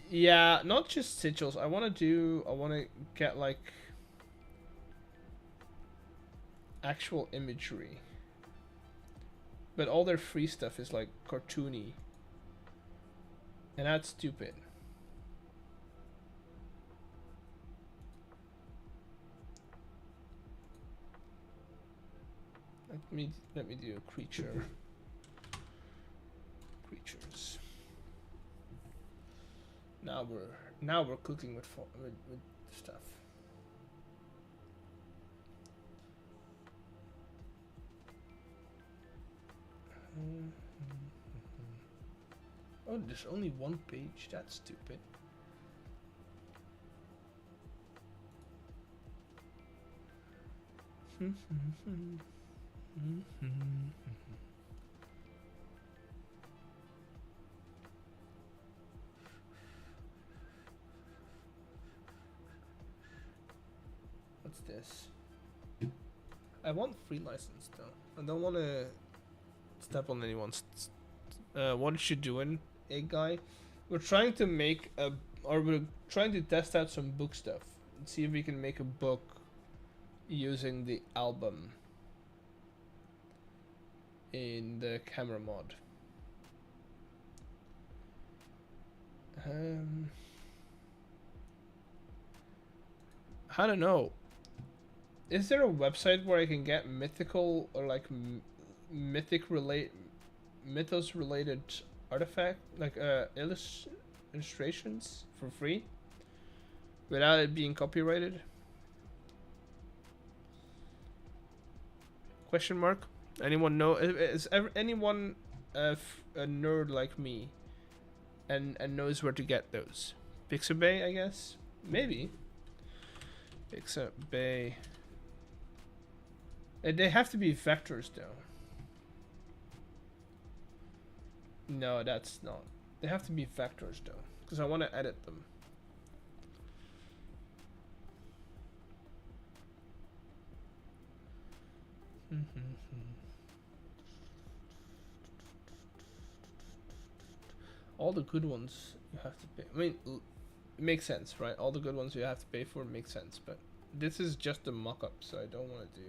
Yeah, not just sigils. I want to get like actual imagery. But all their free stuff is like cartoony. And that's stupid. Let me do a creature. Creatures. Now we're cooking with stuff. Oh, there's only one page. That's stupid. What's this? I want free license though. I don't want to step on anyone's. What you doing, egg guy? We're trying to make we're trying to test out some book stuff and see if we can make a book using the album in the camera mod. I don't know. Is there a website where I can get mythical or like mythos related artifact like illustrations for free without it being copyrighted? Question mark. Anyone know? Is anyone a nerd like me and knows where to get those? Pixabay, I guess. Maybe. Pixabay. They have to be vectors though. No, that's not. They have to be vectors though, because I want to edit them. All the good ones you have to pay. I mean, it makes sense, right? All the good ones you have to pay for makes sense, but this is just a mock-up, so I don't want to do.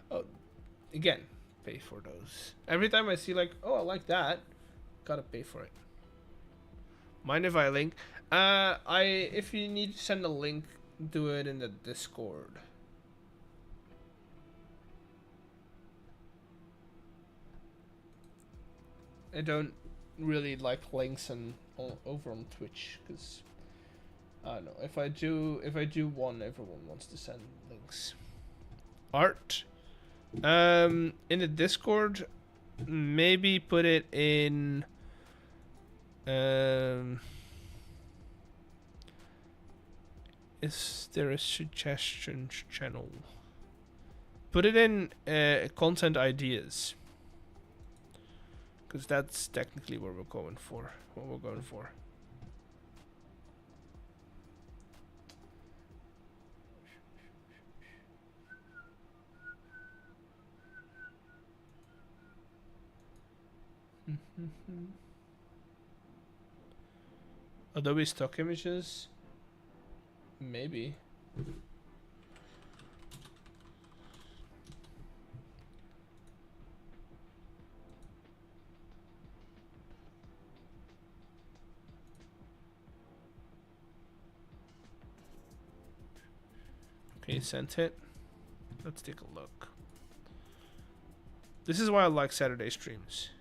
Oh, again, pay for those. Every time I see like, oh, I like that, gotta pay for it. Mind if I link? If you need to send a link, do it in the Discord. I don't really like links over on Twitch because I don't know. If I do one, everyone wants to send links. Art. In the Discord, maybe put it in. Is there a suggestions channel? Put it in content ideas, because that's technically what we're going for. Adobe stock images? Maybe. Okay, sent it. Let's take a look. This is why I like Saturday streams.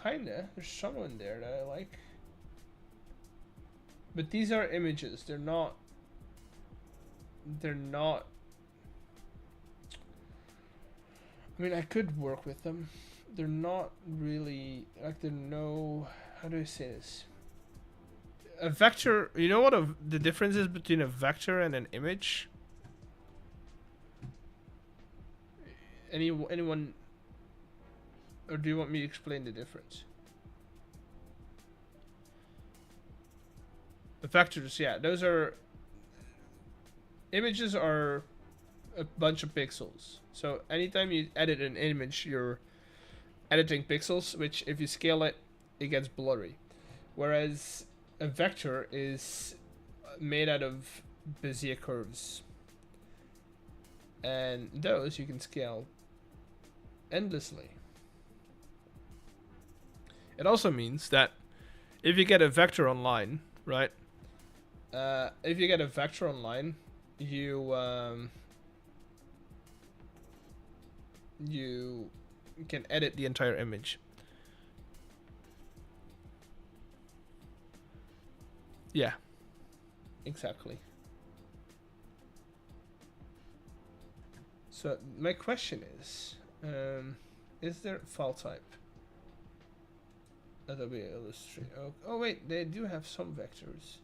Kinda. There's someone there that I like. But these are images. They're not. I mean, I could work with them. They're not really like they're no. How do I say this? A vector. You know what the difference is between a vector and an image? Anyone? Or do you want me to explain the difference? The vectors, yeah, those are... Images are a bunch of pixels. So anytime you edit an image, you're editing pixels, which if you scale it, it gets blurry. Whereas a vector is made out of Bezier curves. And those you can scale endlessly. It also means that if you get a vector online, right? If you get a vector online, you can edit the entire image. Yeah, exactly. So my question is there file type? Adobe Illustrator. Oh wait, they do have some vectors.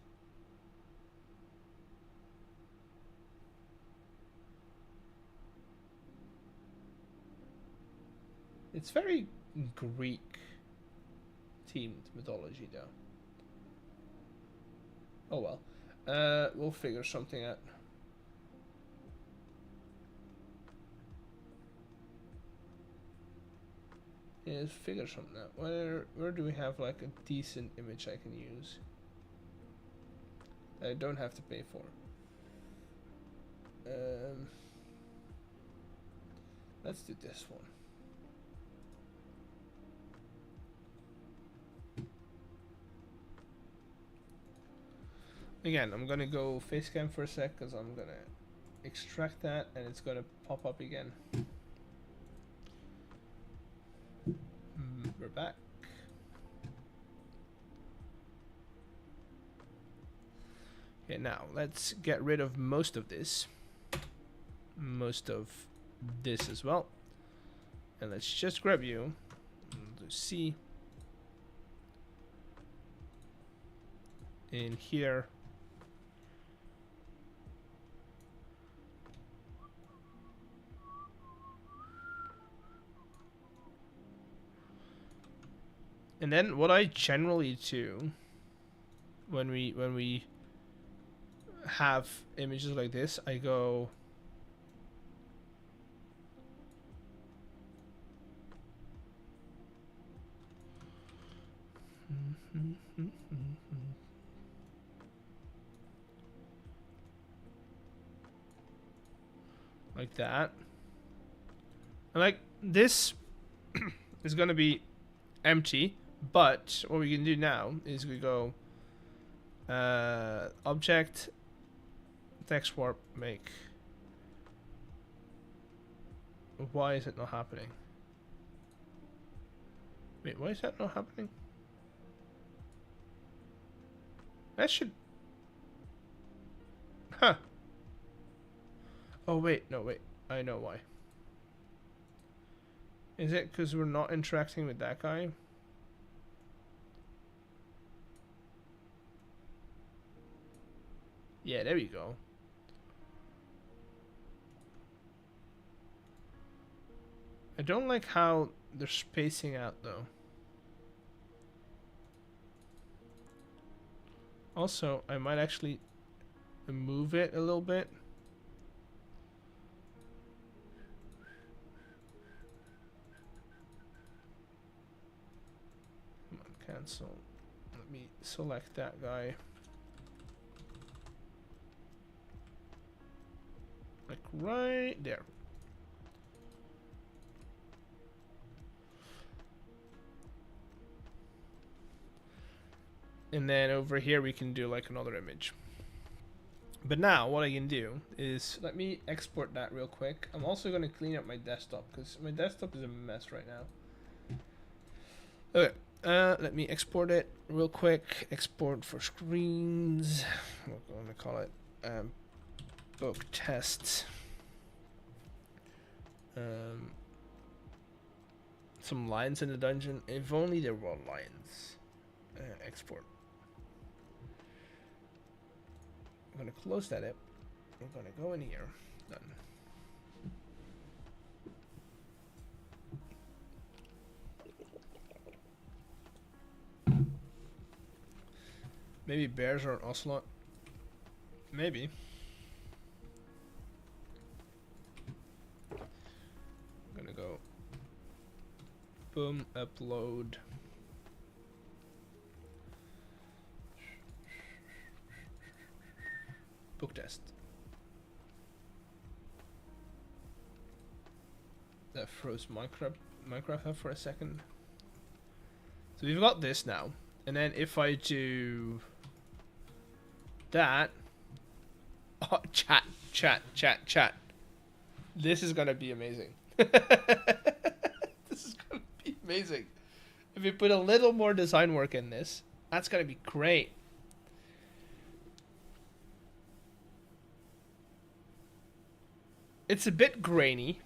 It's very Greek themed mythology though. Oh well. We'll figure something out. Yeah, let's figure something out. Where do we have like a decent image I can use that I don't have to pay for? Let's do this one. Again, I'm gonna go facecam for a sec because I'm gonna extract that and it's gonna pop up again. We're back. Okay, now let's get rid of most of this. Most of this as well. And let's just grab you. Do C. In here. And then what I generally do when we have images like this, I go like that. And like this is gonna be empty. But what we can do now is we go object text warp make. Why is it not happening? Wait, why is that not happening? That should... Huh. Oh wait, no wait. I know why. Is it because we're not interacting with that guy? Yeah, there we go. I don't like how they're spacing out though. Also, I might actually move it a little bit. Come on, cancel. Let me select that guy. Like right there. And then over here we can do like another image. But now what I can do is, let me export that real quick. I'm also going to clean up my desktop because my desktop is a mess right now. Okay, let me export it real quick. Export for screens. We're going to call it book test. Some lines in the dungeon. If only there were lines. Export. I'm going to close that up. We're going to go in here. Done. Maybe bears are an ocelot. Maybe. I'm going to go. Boom. Upload. Book test. That froze Minecraft up for a second. So we've got this now. And then if I do that. Oh, chat. This is gonna be amazing. This is gonna be amazing. If we put a little more design work in this, that's gonna be great. It's a bit grainy,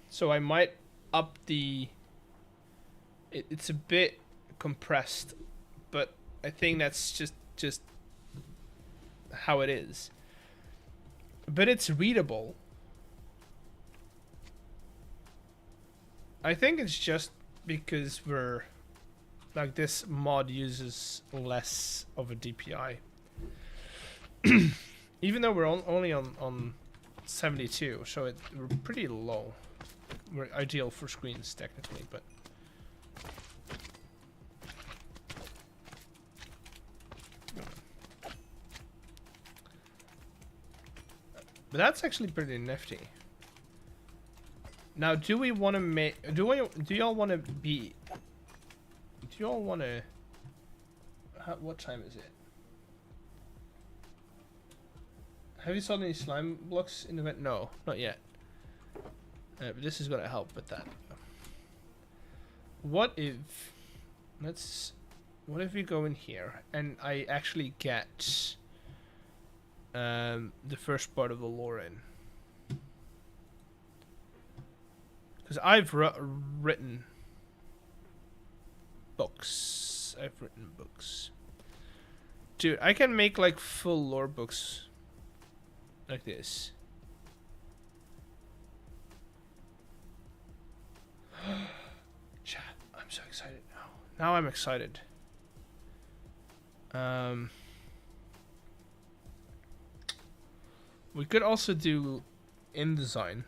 so I might up the... It's a bit compressed, but I think that's just how it is. But it's readable. I think it's just because we're... Like, this mod uses less of a DPI. Even though we're only on 72, so we're pretty low. We're ideal for screens technically, but that's actually pretty nifty. Now, do we want to make? Do y'all want to be? Do y'all want to? What time is it? Have you saw any slime blocks in the event? No, not yet. But this is gonna help with that. What if we go in here and I actually get the first part of the lore in? Because I've written books. Dude, I can make like full lore books like this. Chat, I'm so excited now. Now I'm excited. We could also do InDesign,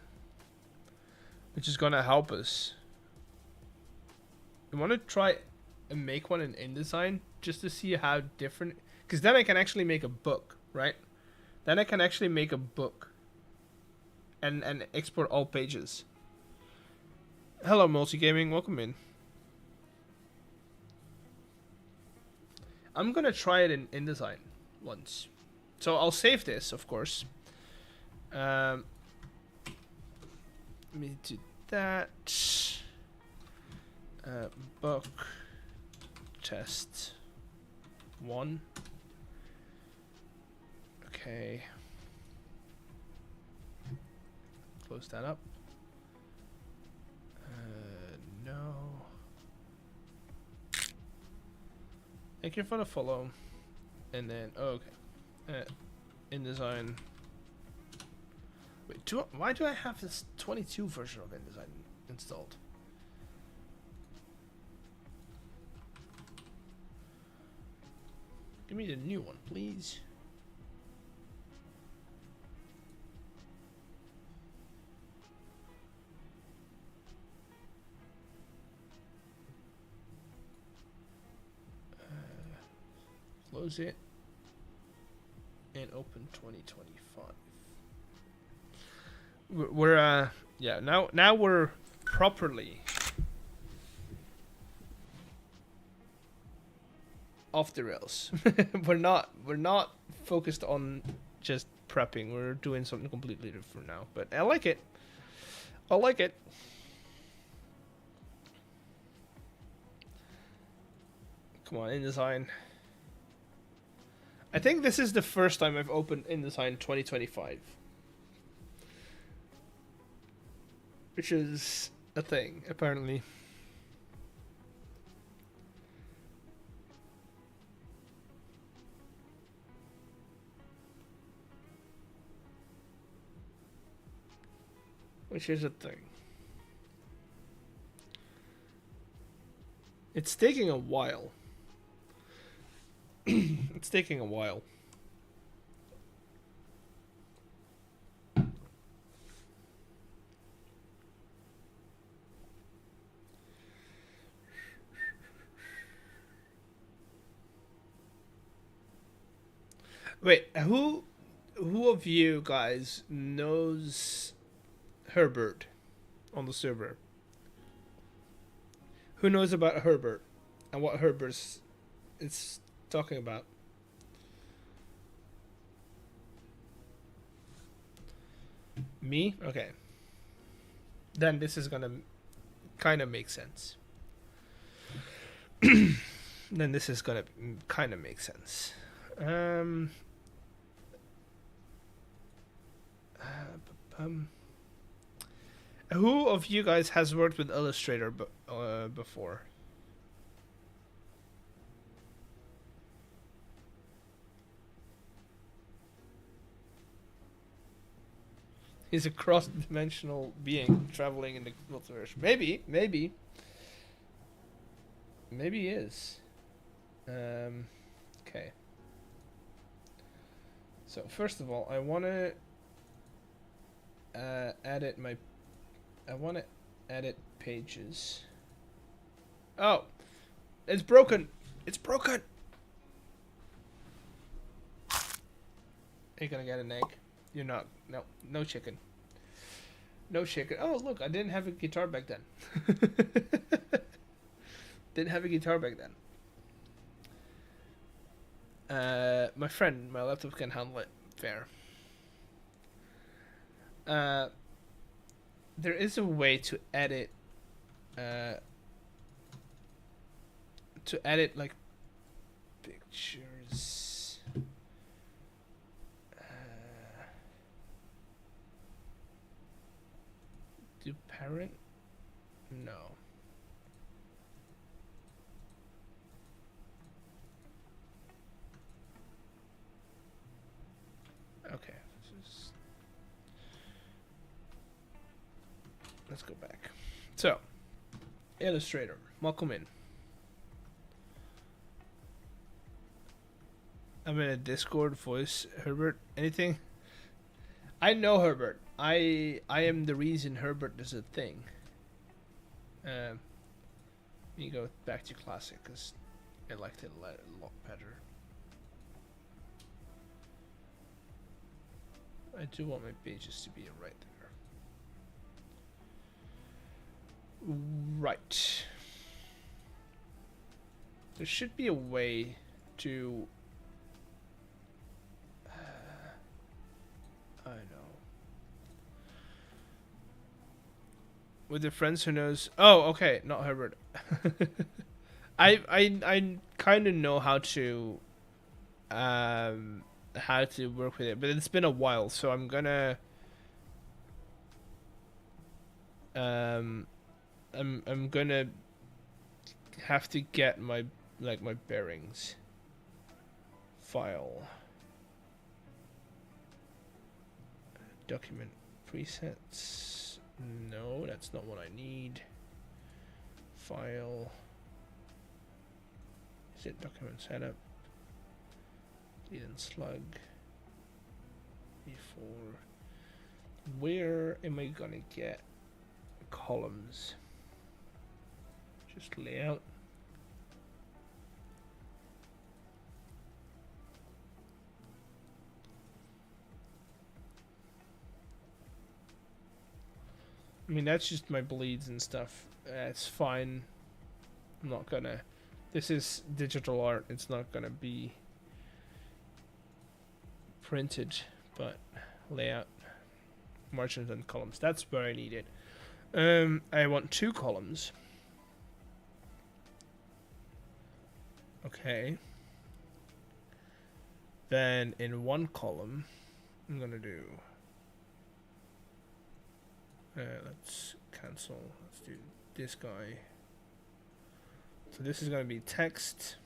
which is gonna help us. You want to try and make one in InDesign just to see how different, because then I can actually make a book, right? Then I can actually make a book and export all pages. Hello, Multigaming. Welcome in. I'm going to try it in InDesign once. So I'll save this, of course. Let me do that. Book test 1. Okay. Close that up. No. Thank you for the follow. And then, oh, okay. InDesign. Wait, why do I have this 22 version of InDesign installed? Give me the new one, please. Close it and open 2025. We're yeah, now we're properly off the rails. we're not focused on just prepping. We're doing something completely different now, but I like it. I like it. Come on, InDesign. I think this is the first time I've opened InDesign 2025. Which is a thing, apparently. Which is a thing. It's taking a while. It's taking a while. Wait, who of you guys knows Herbert on the server? Who knows about Herbert and what Herbert is talking about? Me? Okay. Then this is gonna kind of make sense. Then this is gonna kind of make sense. Who of you guys has worked with Illustrator before? He's a cross-dimensional being traveling in the multiverse. Maybe he is. Okay. So first of all, I want to edit pages. Oh, it's broken. It's broken. Are you gonna get an egg? You're not. No chicken. No chicken. Oh, look, I didn't have a guitar back then. Didn't have a guitar back then. My laptop can handle it. Fair. There is a way to edit like pictures. Do parent? No. Okay. Let's go back. So, Illustrator, welcome in. I'm in a Discord voice. Herbert, anything? I know Herbert. I am the reason Herbert is a thing. Let me go back to classic because I liked it a lot better. I do want my pages to be right there. Right. There should be a way to... I know. With the friends who knows... Oh, okay. Not Herbert. I kind of know how to work with it, but it's been a while, so I'm gonna I'm gonna have to get my bearings file. Document presets. No, that's not what I need. File. Is it document setup? Didn't slug. Before. Where am I gonna get columns? Just layout. I mean, that's just my bleeds and stuff. It's fine. I'm not gonna... This is digital art. It's not gonna be printed, but layout, margins and columns. That's where I need it. I want 2 columns. Okay. Then in 1 column, I'm gonna do... let's cancel. Let's do this guy. So this is going to be text.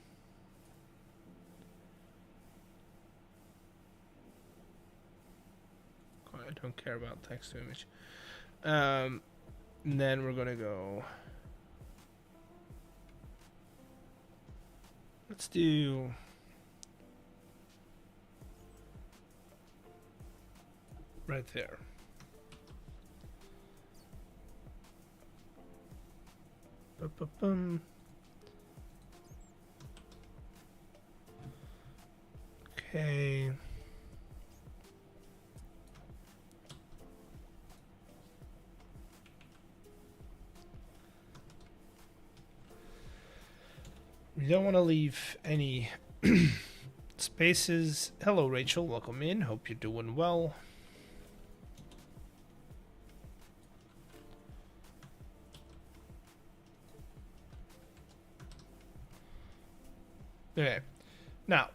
I don't care about text to image. And then we're going to go. Let's do. Right there. Ba-ba-bum. Okay. We don't want to leave any spaces. Hello, Rachel. Welcome in. Hope you're doing well. Okay. Now,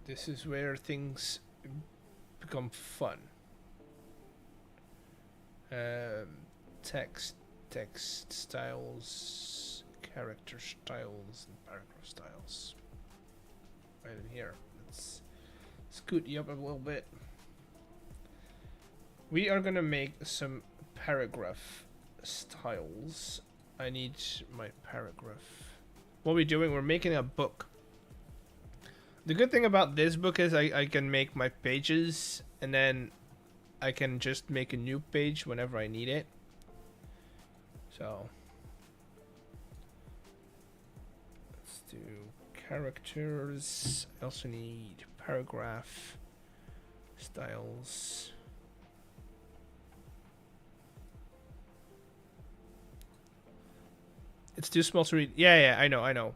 this is where things become fun. Text styles, character styles, and paragraph styles. Right in here. Let's scoot you up a little bit. We are gonna make some paragraph styles. I need my paragraph. What we're doing, we're making a book. The good thing about this book is I can make my pages and then I can just make a new page whenever I need it. So let's do characters. I also need paragraph styles. It's too small to read. Yeah, I know.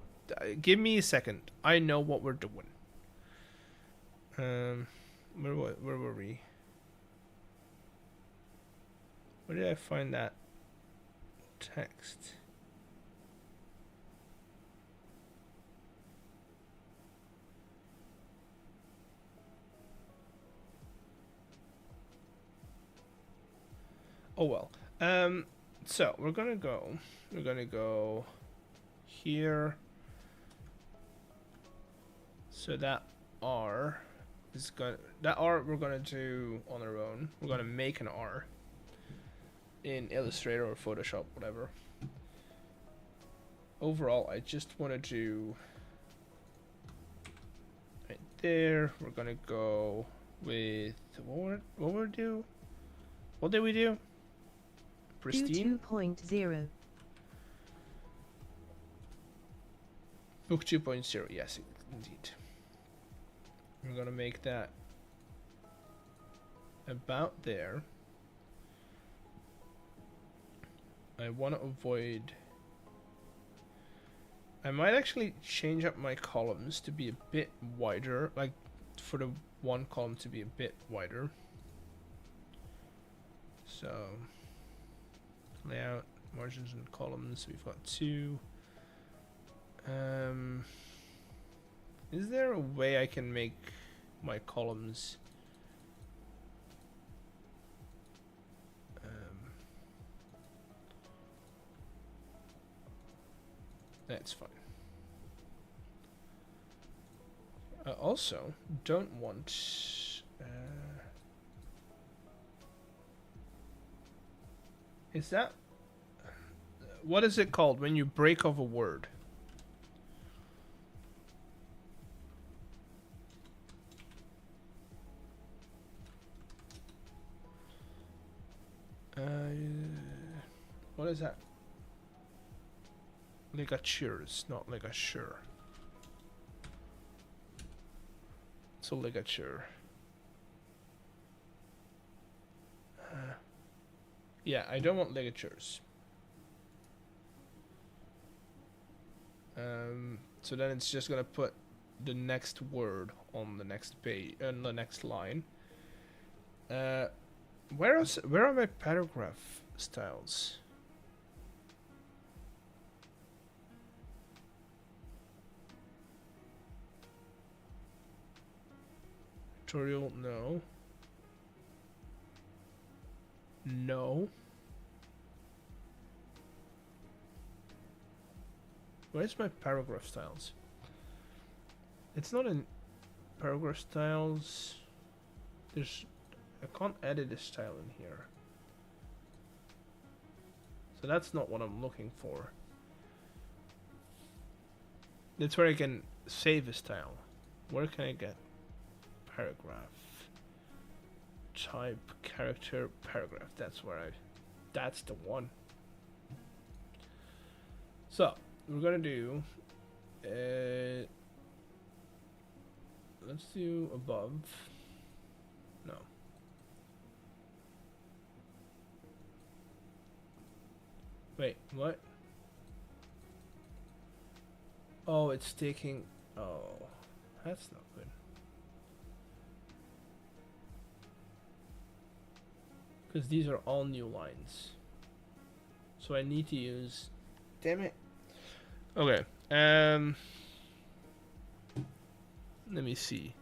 Give me a second. I know what we're doing. Where were we? Where did I find that text? Oh well. So we're gonna go here. So that R is that R we're gonna do on our own. We're gonna make an R in Illustrator or Photoshop, whatever. Overall, I just want to do right there. We're gonna go with what did we do? Pristine. 2.0. Book 2.0. Yes, indeed. We're gonna make that about there. I want to avoid. I might actually change up my columns to be a bit wider, like for the one column to be a bit wider. So layout, margins and columns, we've got 2. Is there a way I can make my columns that's fine. I also don't want Is that... What is it called when you break off a word? What is that? Ligatures, not ligature. So ligature. Yeah, I don't want ligatures. So then it's just gonna put the next word on the next page, on the next line. Where are my paragraph styles? Tutorial, no. No. Where's my paragraph styles? It's not in paragraph styles. I can't edit a style in here. So that's not what I'm looking for. That's where I can save a style. Where can I get paragraph? Type, character, paragraph. That's the one. So, we're gonna do, let's do above. No. Wait, what? Oh, it's taking, oh, that's not good. Because these are all new lines. So I need to use, damn it. Okay, let me see.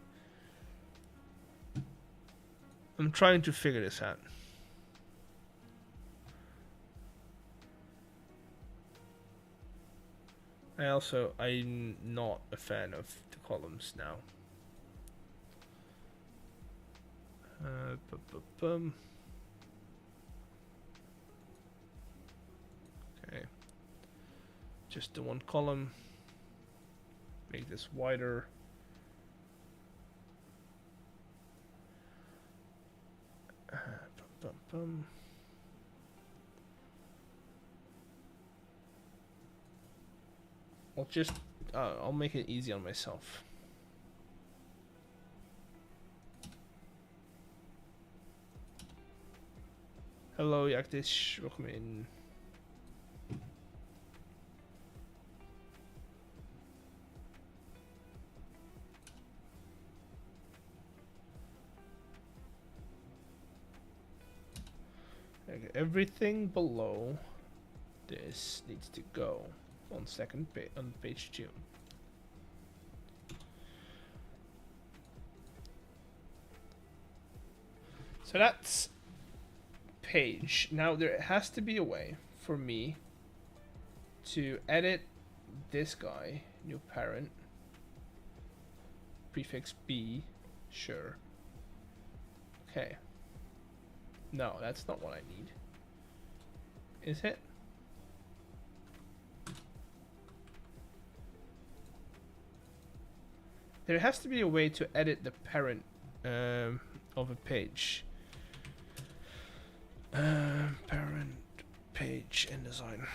I'm trying to figure this out. I'm not a fan of the columns now. Okay, just the one column. Make this wider. I'll make it easy on myself. Hello, Yaktish, welcome in. Okay, everything below this needs to go on on page 2. So that's page. Now there has to be a way for me to edit this guy, new parent, prefix B, sure. Okay. No, that's not what I need. Is it? There has to be a way to edit the parent of a page. Parent page InDesign.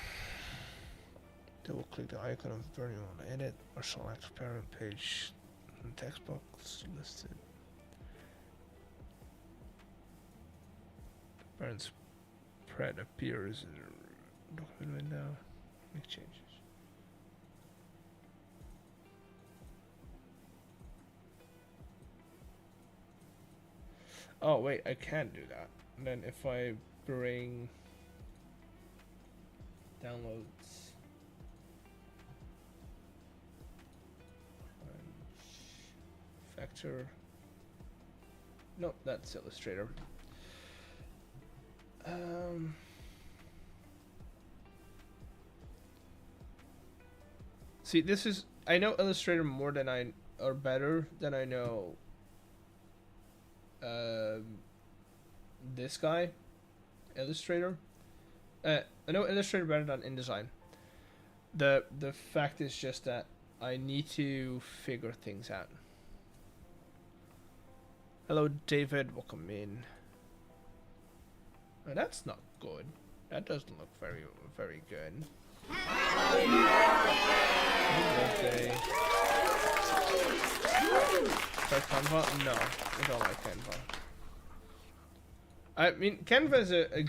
Double click the icon of the burning on edit or select parent page and text box listed. Parent spread appears in the document window. Make changes. Oh wait, I can't do that. And then if I bring downloads factor, no, that's Illustrator. See, this is, I know Illustrator more than or better than I know this guy, Illustrator. I know Illustrator better than InDesign. The fact is just that I need to figure things out. Hello, David. Welcome in. Oh, that's not good. That doesn't look very good. Okay. Try Canva? No, I don't like Canva. I mean, Canva is a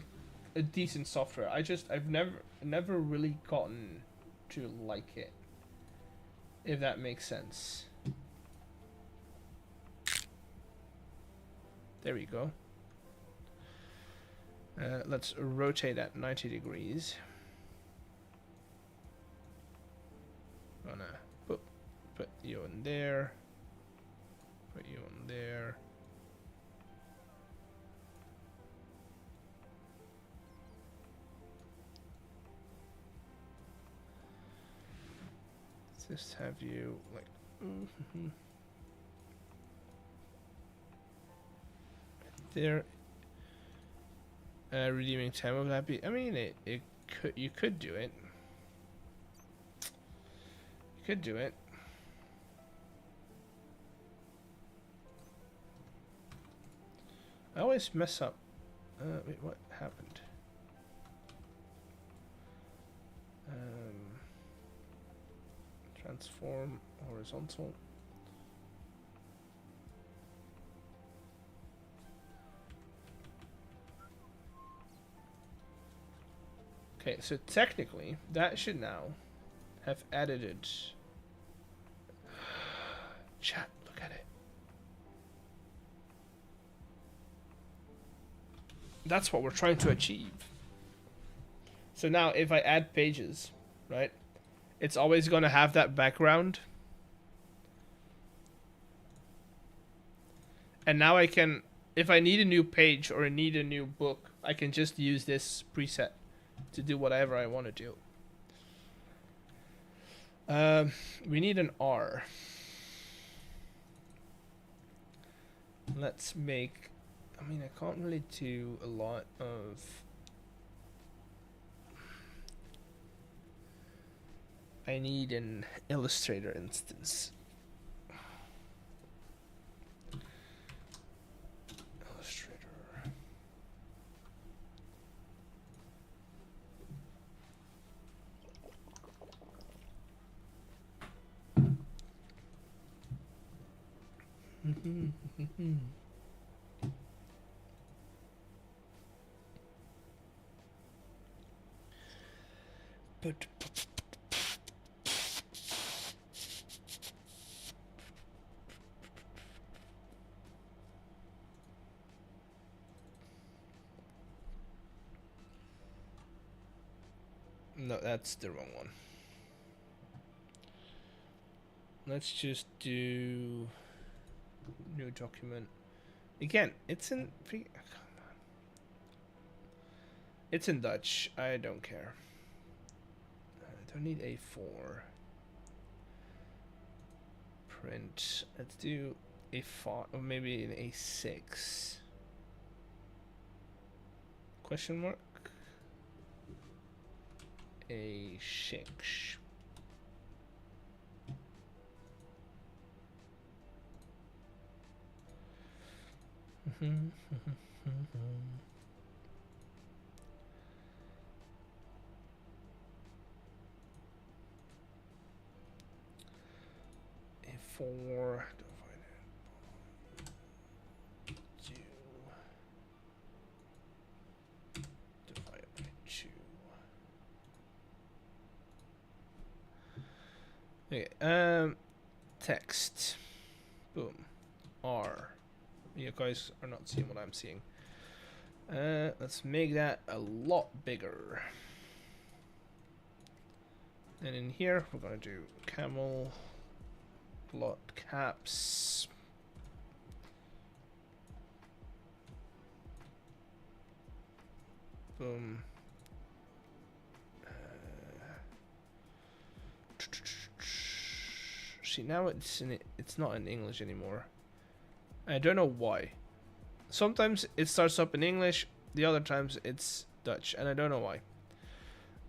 decent software. I've never really gotten to like it, if that makes sense. There we go. Let's rotate at 90 degrees. Gonna put you in there. Put you in there. Let's just have you like. There. Redeeming time of that be? I mean, you could do it. You could do it. I always mess up. Wait, what happened? Transform horizontal. Okay, so technically, that should now have edited. Chat, look at it. That's what we're trying to achieve. So now, if I add pages, right, it's always going to have that background. And now I can, if I need a new page or I need a new book, I can just use this preset to do whatever I want to do. We need an R. Let's make, I mean, I can't really do a lot of, I need an Illustrator instance. But no, that's the wrong one. Let's just do new document. Again, it's in come on. It's in Dutch. I don't care. I don't need A4. Print. Let's do A5 or maybe an A6. Question mark. A6. A4 divided by 2. Okay, text. Boom. R. You guys are not seeing what I'm seeing. Let's make that a lot bigger. And in here, we're gonna do camel, plot caps. Boom. See, now it's not in English anymore. I don't know why. Sometimes it starts up in English, the other times it's Dutch, and I don't know why.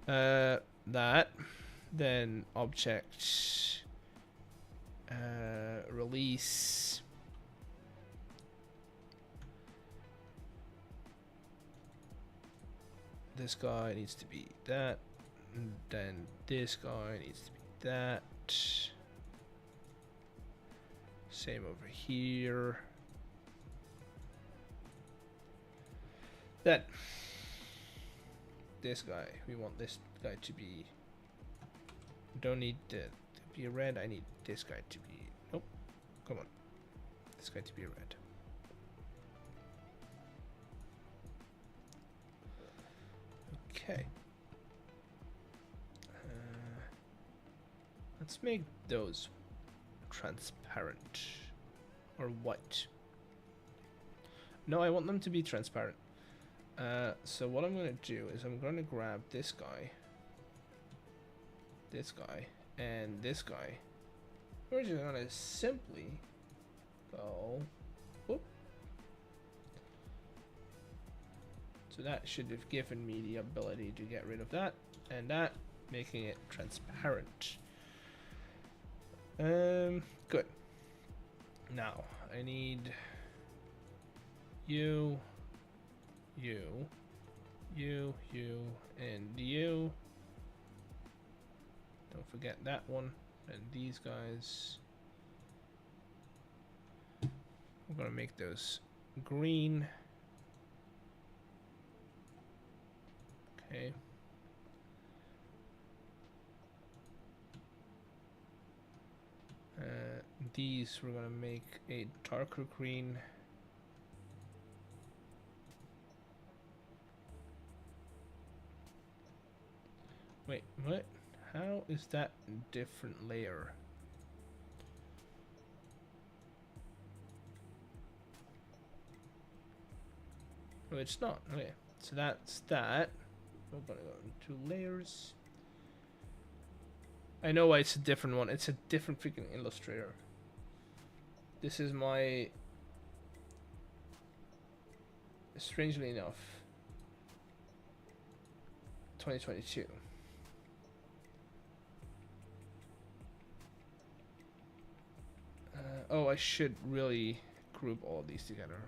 That, then object, release. This guy needs to be that, and then this guy needs to be that. Same over here. Then this guy, we want this guy to be, don't need to be red, I need this guy to be, nope, come on, this guy to be red. Okay. Let's make those transparent or white. No, I want them to be transparent. So what I'm going to do is I'm going to grab this guy, and this guy. We're just going to simply go, whoop. So that should have given me the ability to get rid of that and that, making it transparent. Good. Now I need you, and you. Don't forget that one. And these guys. We're gonna make those green. Okay. These we're gonna make a darker green. Wait, what? How is that a different layer? Oh, it's not. Okay, so that's that. We're gonna go into layers. I know why it's a different one. It's a different freaking Illustrator. This is my, strangely enough, 2022. Oh, I should really group all of these together.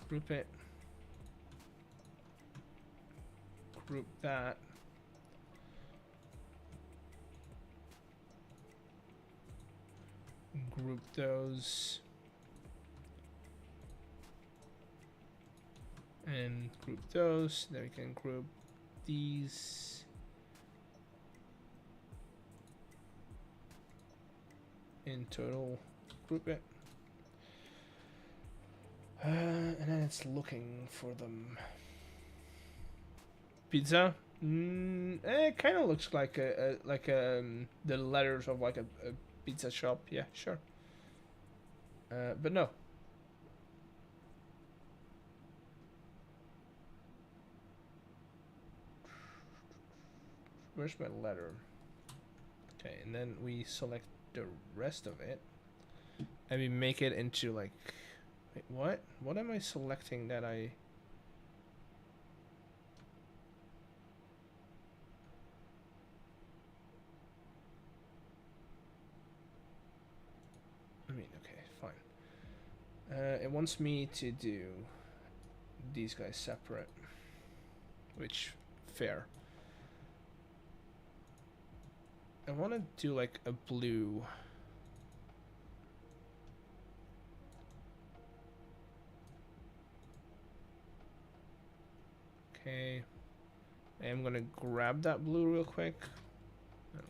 Group it. Group that. Group those. And group those. Then we can group these. In total, group it. And then it's looking for them. Pizza? It kind of looks like the letters of like a pizza shop. Yeah, sure. But no. Where's my letter? Okay, and then we select the rest of it, and we make it into like, wait, what? What am I selecting that I? Okay, fine. It wants me to do these guys separate, which fair. I want to do like a blue. Okay. I'm gonna grab that blue real quick.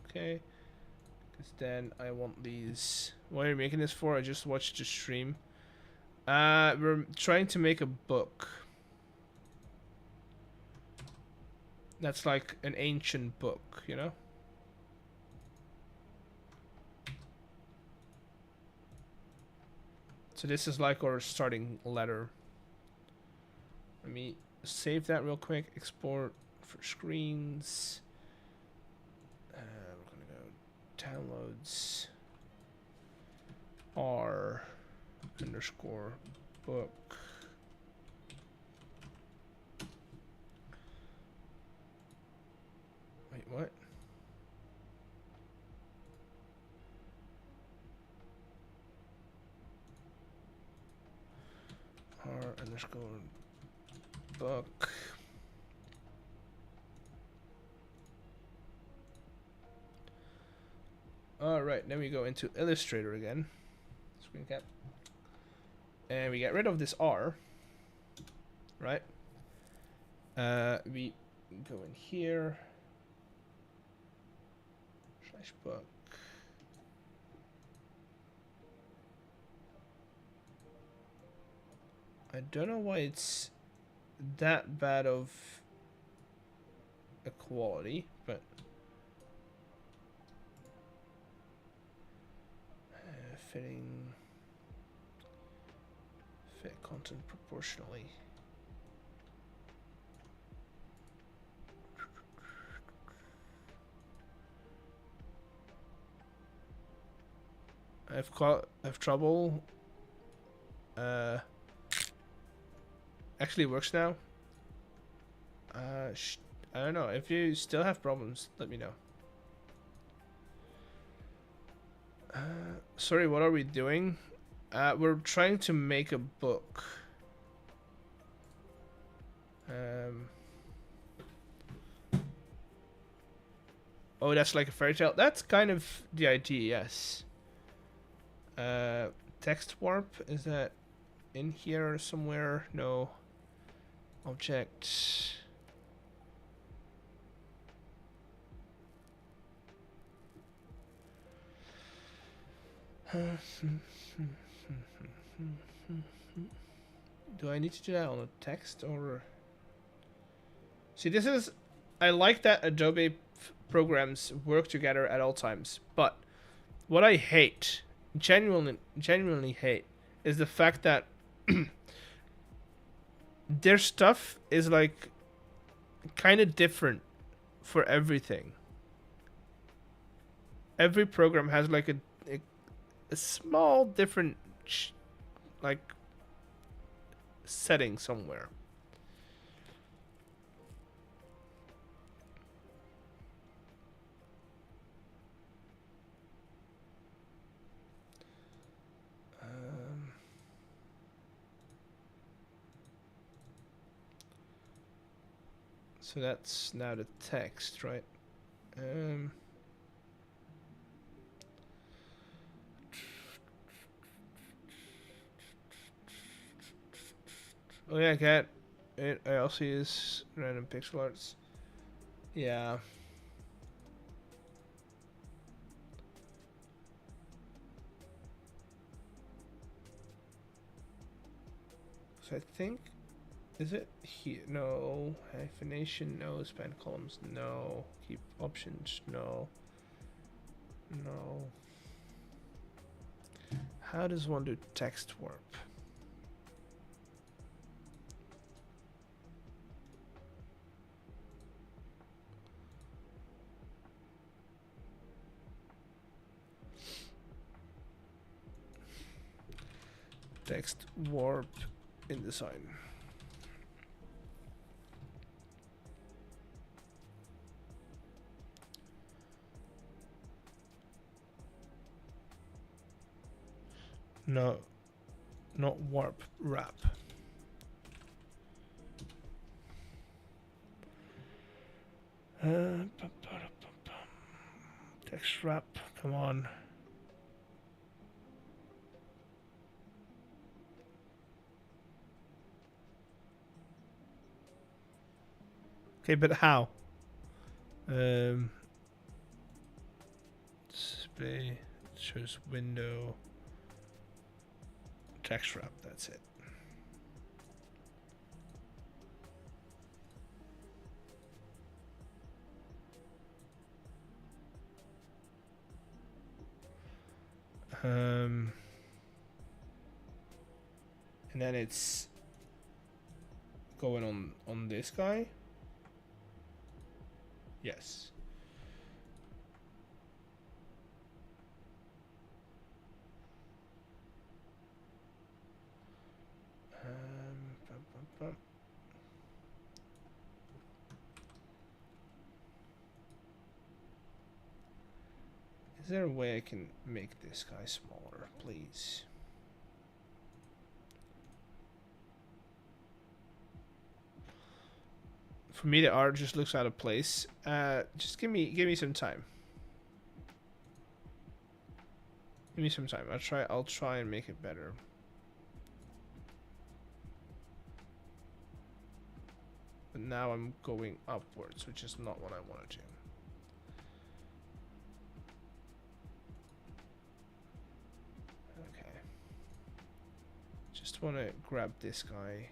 Okay. Because then I want these. What are you making this for? I just watched the stream. We're trying to make a book. That's like an ancient book, you know? So this is like our starting letter. Let me save that real quick. Export for screens. We're gonna go downloads. R_book. underscore book. Alright, then we go into Illustrator again. Screen cap. And we get rid of this R. Right? We go in here. Slash book. I don't know why it's that bad of a quality, but fit content proportionally. I've trouble. Actually works now. I don't know. If you still have problems, let me know. Sorry, what are we doing? We're trying to make a book. Oh, that's like a fairy tale. That's kind of the idea, yes. Text warp, is that in here somewhere? No. Object. Do I need to do that on a text or? See, this is, I like that Adobe programs work together at all times, but what I hate, genuinely hate, is the fact that their stuff is like kind of different for everything. Every program has like a small different like setting somewhere. So that's now the text, right? Oh yeah, cat. I also use random pixel arts. Yeah. So I think, is it here? No. Hyphenation, no. Span columns, no. Keep options, no. No. How does one do text warp? Text warp InDesign. No, not warp, wrap. Text wrap, come on. Okay, but how? Display shows window. Text wrap, that's it. And then it's going on this guy. Yes. Is there a way I can make this guy smaller, please? For me, the art just looks out of place. Just give me some time. Give me some time. I'll try and make it better. But now I'm going upwards, which is not what I want to do. Okay. Just want to grab this guy.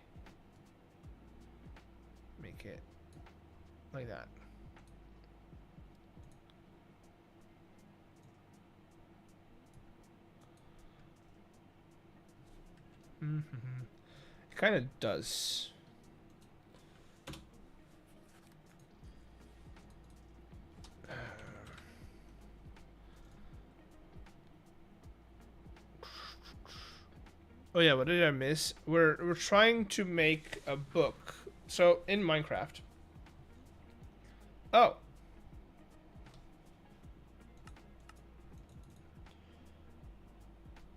Make it like that. It kind of does. Oh yeah, what did I miss? We're trying to make a book. So in Minecraft. Oh.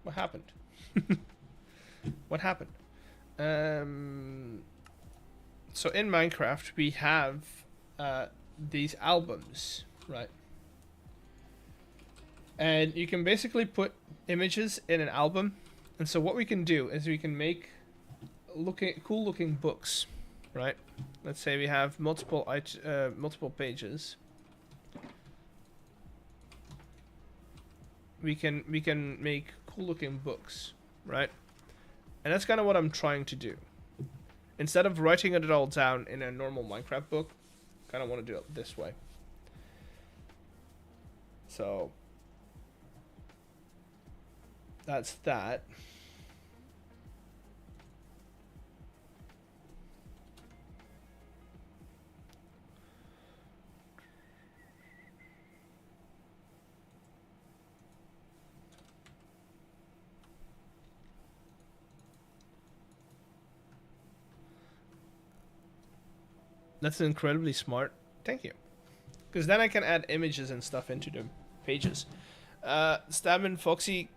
What happened? What happened? So in Minecraft we have these albums, right? And you can basically put images in an album. And so what we can do is we can make cool looking books, right? Let's say we have multiple pages. We can make cool looking books, right? And that's kind of what I'm trying to do. Instead of writing it all down in a normal Minecraft book, kind of want to do it this way. So that's that. That's incredibly smart. Thank you. Because then I can add images and stuff into the pages. Stab and Foxy,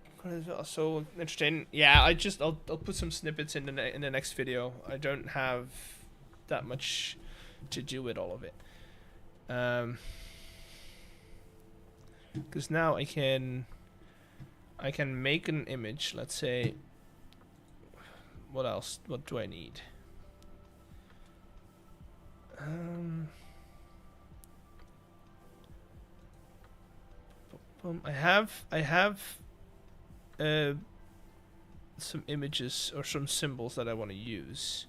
so entertaining. Yeah, I'll put some snippets in the next video. I don't have that much to do with all of it. Because now I can make an image. Let's say. What else? What do I need? I have some images or some symbols that I want to use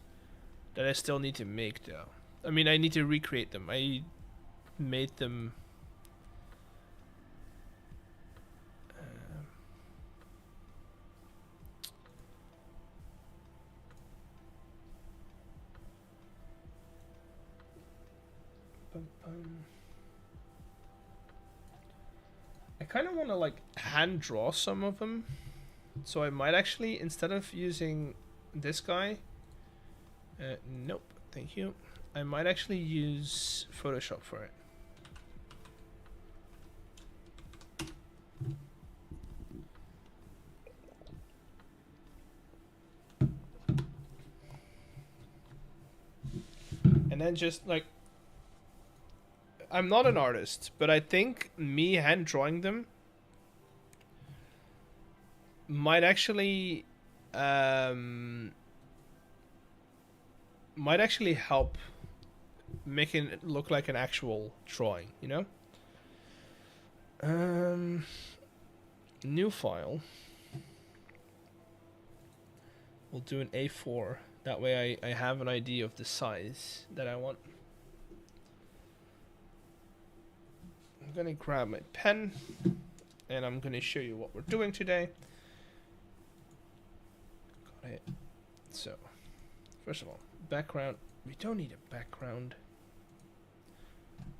that I still need to make though. I mean, I need to recreate them. I made them. I kind of want to like hand draw some of them, so I might actually, instead of using this guy, nope, thank you, I might actually use Photoshop for it. And then just like, I'm not an artist, but I think me hand drawing them might actually help making it look like an actual drawing, you know? New file. We'll do an A4. That way I have an idea of the size that I want. I'm gonna grab my pen and I'm gonna show you what we're doing today. Got it. So, first of all, background. We don't need a background.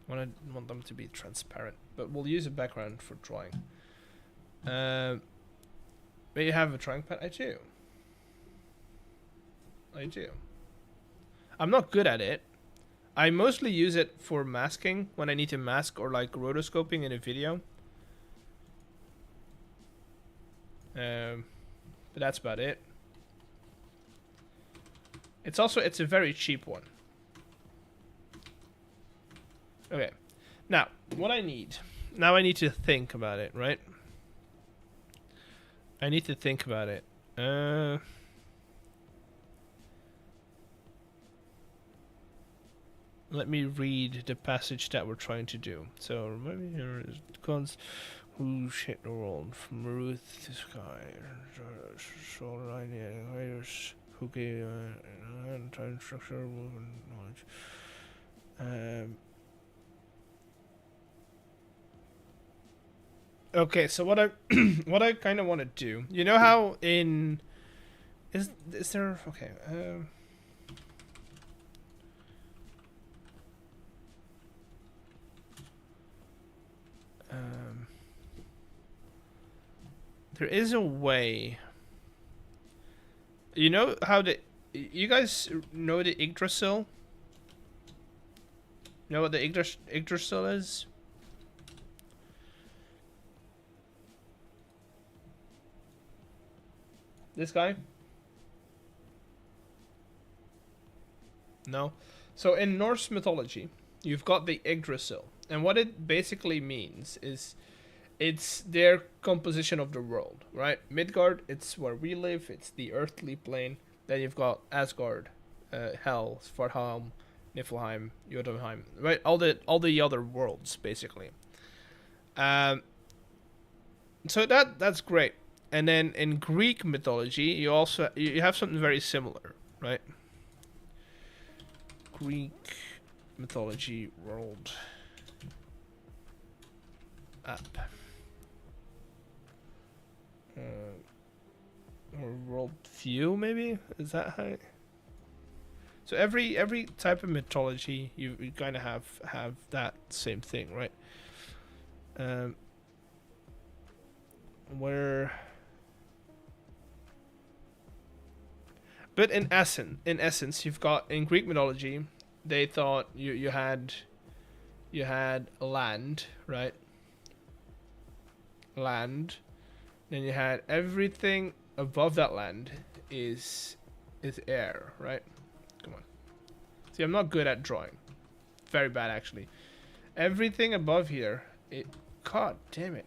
Want them to be transparent, but we'll use a background for drawing. But you have a drawing pad? I do. I'm not good at it. I mostly use it for masking when I need to mask or like rotoscoping in a video. But that's about it. It's a very cheap one. Okay. Now, what I need. Now I need to think about it, right? I need to think about it. Let me read the passage that we're trying to do. So, maybe here is cons who shaped the world from Ruth to sky. Shoreline invaders who gave time structure knowledge. Okay, so what I what I kind of want to do, you know how in is there okay there is a way. You know how you guys know the Yggdrasil? You know what the Yggdrasil is? This guy? No. So in Norse mythology, you've got the Yggdrasil. And what it basically means is it's their composition of the world, right? Midgard, it's where we live, it's the earthly plane. Then you've got Asgard, Hel, Svartalfheim, Niflheim, Jotunheim, right? All the other worlds, basically. So that's great. And then in Greek mythology, you have something very similar, right? Greek mythology world app. Or world view, maybe? Is that how? So every type of mythology, you kind of have that same thing, right? Where, but in essence, you've got in Greek mythology, they thought you had land, right? Land. Then you had everything above that land is air, right? Come on. See, I'm not good at drawing. Very bad, actually. Everything above here, God damn it.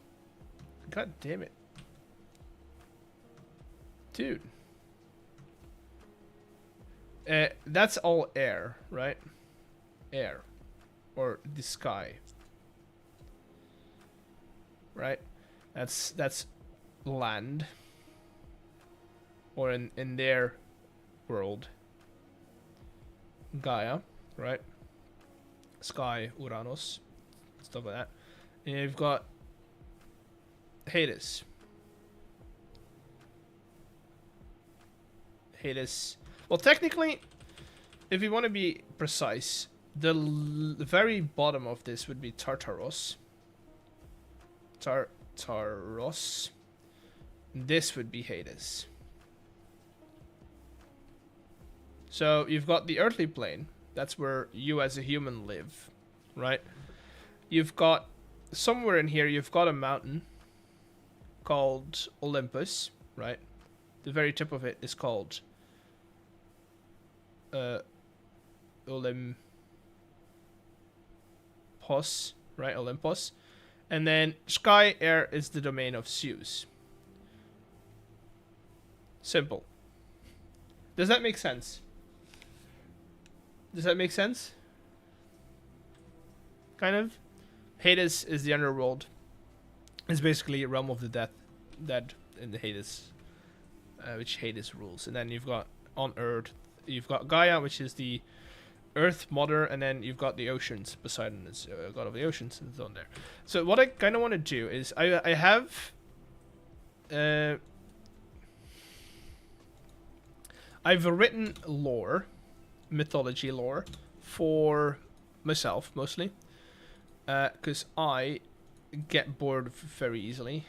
God damn it. Dude. That's all air, right? Air. Or the sky. Right? That's land. Or in their world. Gaia, right? Sky, Uranus, stuff like that. And you've got Hades. Hades. Well, technically, if you want to be precise, the very bottom of this would be Tartaros. Tartaros. This would be Hades. So you've got the earthly plane. That's where you as a human live, right? You've got somewhere in here, you've got a mountain called Olympus, right? The very tip of it is called Olympus, right? Olympus. And then sky, air is the domain of Zeus. Simple. Does that make sense? Does that make sense? Kind of. Hades is the underworld. It's basically a realm of the dead in the Hades, which Hades rules. And then you've got on Earth, you've got Gaia, which is the Earth Mother, and then you've got the oceans. Poseidon is god of the oceans, and it's on there. So what I kind of want to do is I have I've written lore, mythology lore, for myself mostly, because I get bored very easily,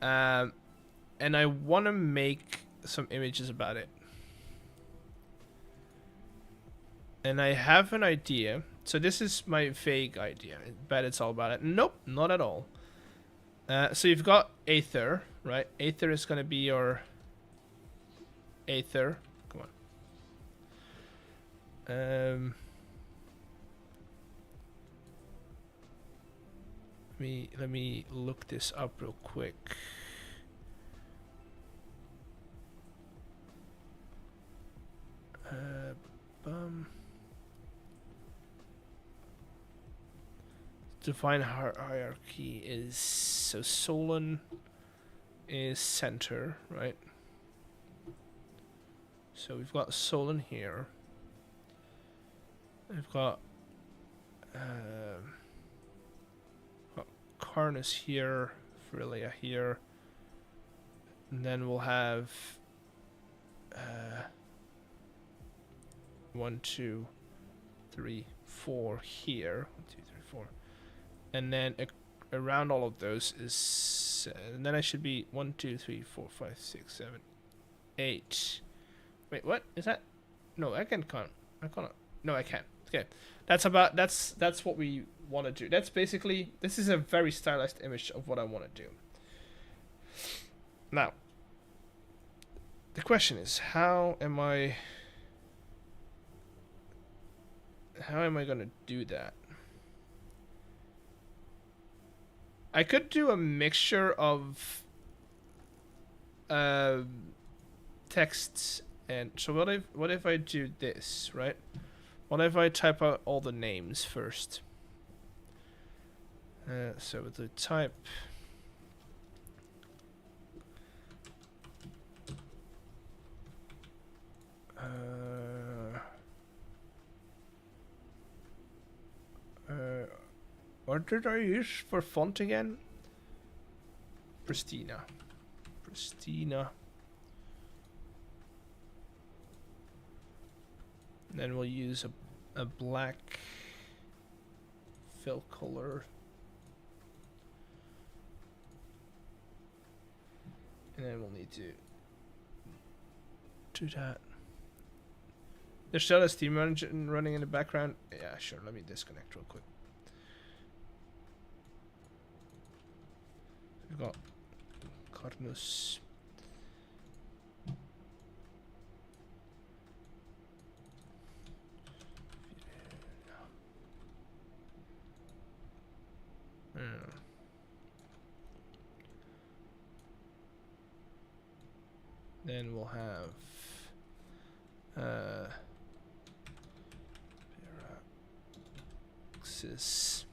and I want to make some images about it. And I have an idea. So this is my vague idea. I bet it's all about it. Nope, not at all. So you've got Aether, right? Aether is going to be your Aether. Come on. Let me look this up real quick. Define hierarchy is so Solon is center, right? So we've got Solon here. We've got Karnus here, Frilia here, and then we'll have 1, 2, 3, 4 here. 1, 2, 3, 4, and then around all of those is, and then I should be 1, 2, 3, 4, 5, 6, 7, 8. Wait, what is that? No, I can count. I can't. No, I can't. Okay, that's what we want to do. That's basically, this is a very stylized image of what I want to do. Now, the question is, how am I going to do that? I could do a mixture of texts, and so what if I do this, right? What if I type out all the names first? So with the type what did I use for font again? Pristina. And then we'll use a black fill color. And then we'll need to do that. There's still a Steam engine running in the background. Yeah, sure. Let me disconnect real quick. We've got Karnus. Then we'll have Axis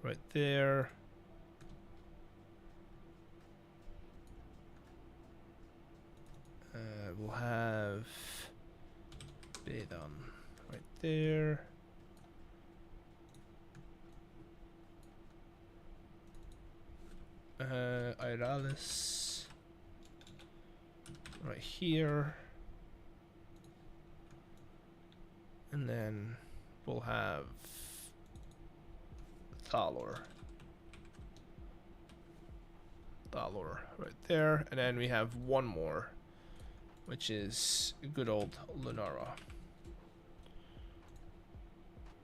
right there. We'll have Bedon right there. Iralis right here. And then we'll have Thalor right there. And then we have one more, which is good old Lunara.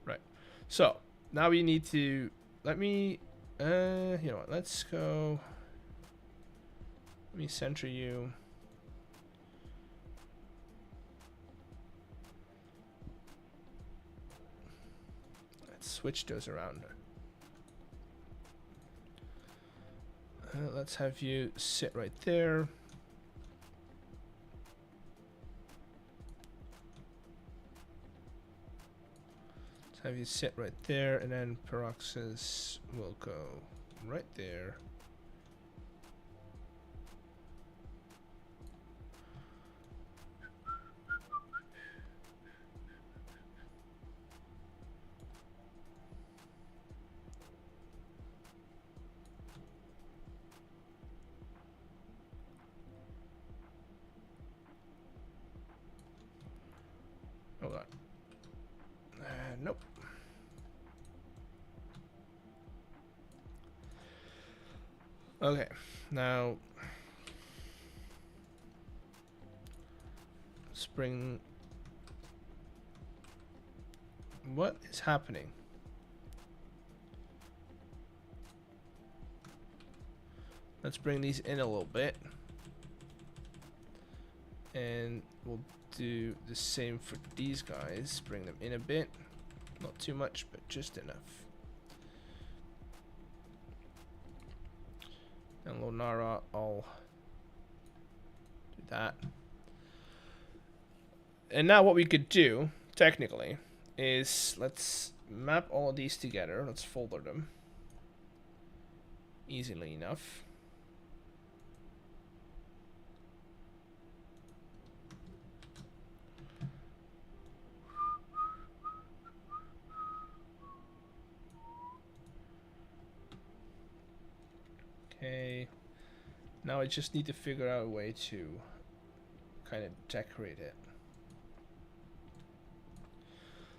Right. So now we need to, let me, you know what, let's go, let me center you. Let's switch those around. Let's have you sit right there. Have you sit right there, and then Peroxis will go right there. Hold on. Nope. Okay, now spring. What is happening? Let's bring these in a little bit, and we'll do the same for these guys. Bring them in a bit, not too much, but just enough. And Lonara, I'll do that. And now what we could do, technically, is let's map all of these together. Let's folder them. Easily enough. Okay. Now I just need to figure out a way to kind of decorate it.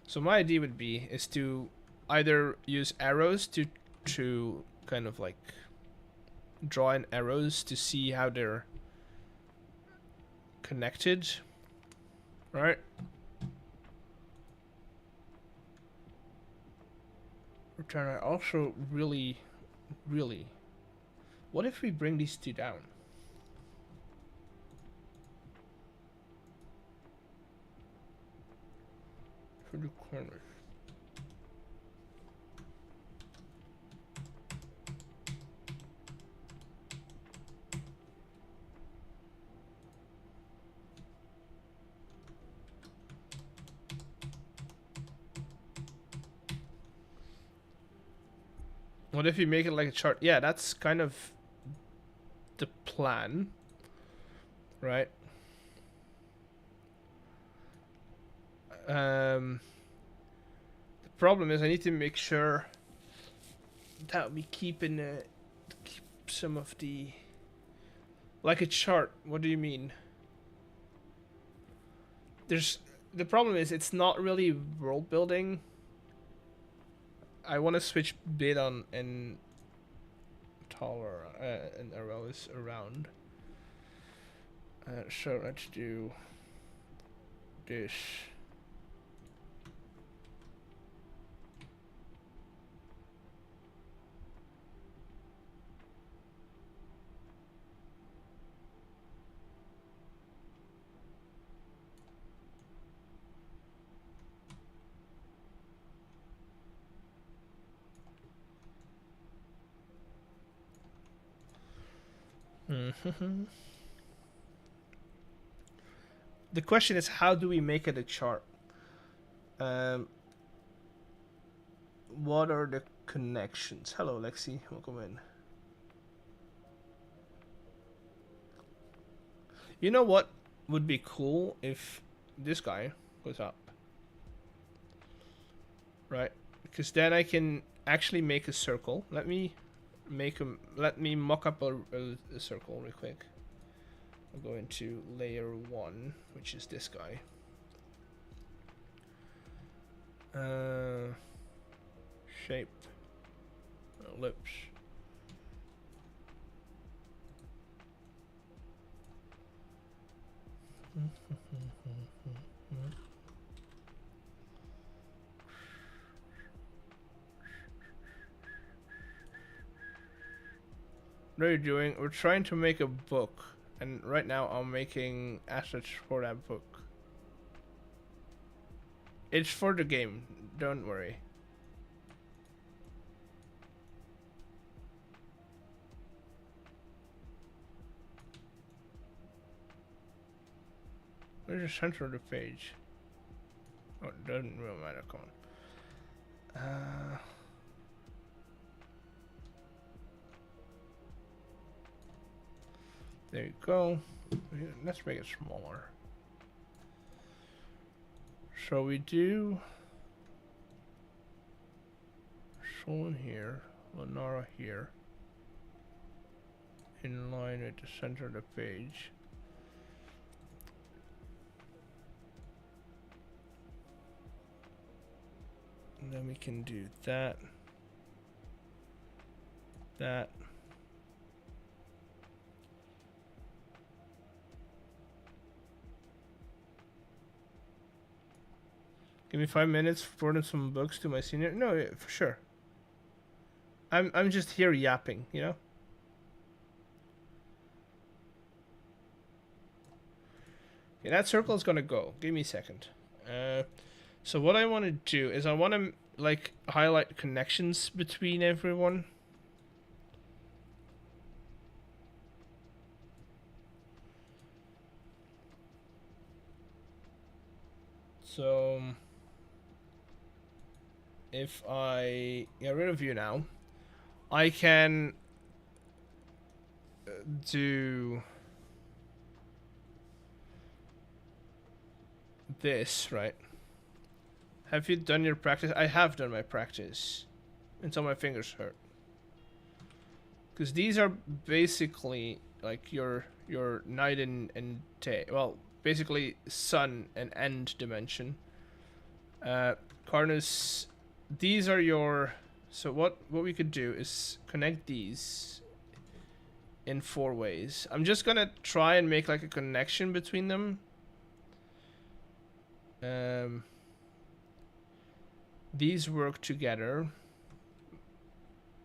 So my idea would be is to either use arrows to kind of like draw in arrows to see how they're connected, right? Return. I also really, what if we bring these two down? For the corners. What if you make it like a chart? Yeah, that's kind of the plan, right? The problem is I need to make sure that we keep some of the, like a chart. What do you mean? The problem is it's not really world building. I want to switch bit on and taller and arrows around. So let's do this. The question is, how do we make it a chart? What are the connections? Hello, Lexi. Welcome in. You know what would be cool if this guy goes up, right? Because then I can actually make a circle. Let me mock up a circle real quick. I'll go into layer 1, which is this guy. Shape, ellipse. What are you doing? We're trying to make a book, and right now I'm making assets for that book. It's for the game, don't worry. Where's the center of the page? Oh, it doesn't really matter, come on. There you go. Let's make it smaller. So we do Solon here, Lenara here, in line at the center of the page. And then we can do that. Give me 5 minutes, forwarding some books to my senior. No, yeah, for sure. I'm just here yapping, you know? Okay, that circle is gonna go. Give me a second. So what I want to do is I want to like highlight connections between everyone. So if I get rid of you now, I can do this, right? Have you done your practice? I have done my practice until my fingers hurt. Because these are basically like your night and day. Well, basically sun and end dimension. Karnus, these are your. So what we could do is connect these in 4 ways. I'm just gonna try and make like a connection between them. These work together.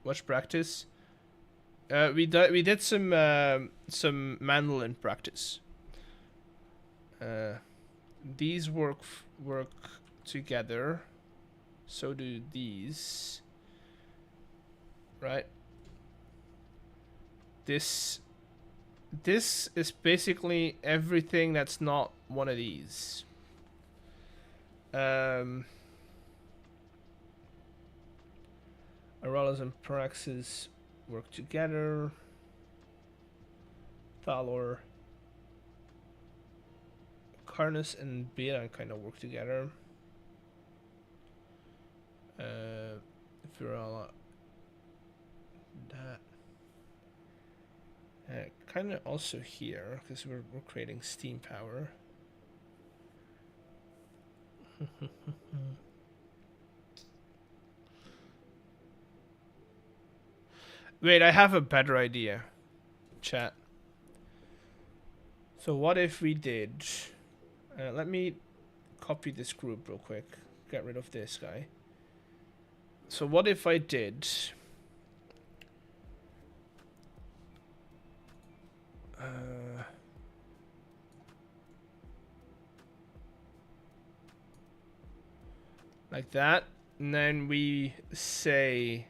Watch practice. We did some mandolin practice. These work together. So do these. Right. This is basically everything that's not one of these. Aurelius and Praxis work together. Valor. Karnus and Beta kind of work together. Virala. That. Kind of also here, because we're creating steam power. Wait, I have a better idea, chat. So what if we did... let me copy this group real quick. Get rid of this guy. So what if I did... like that, and then we say...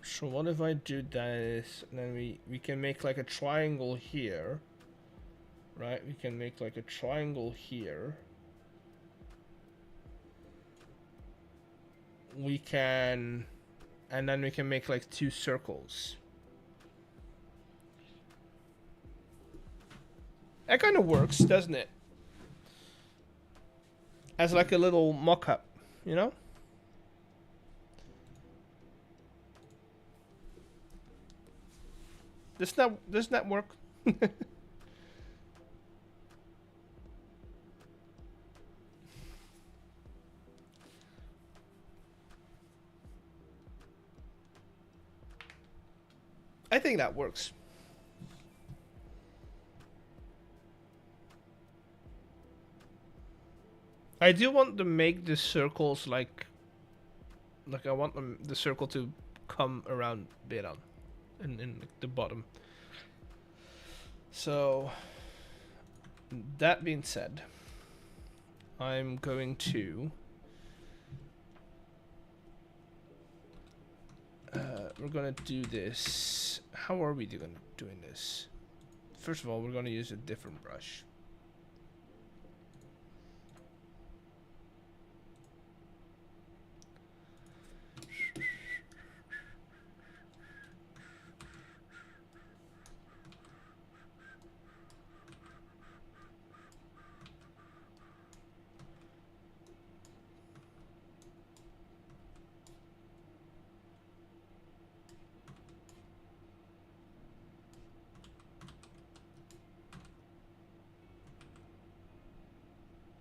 So what if I do this, and then we can make like a triangle here, right? We can make like a triangle here. We can, and then we can make like 2 circles. That kind of works, doesn't it? As like a little mock-up, you know? Doesn't that work? I think that works. I do want to make the circles like I want the circle to come around Beran in the bottom. So that being said, I'm going to we're gonna do this. How are we doing this? First of all, we're gonna use a different brush.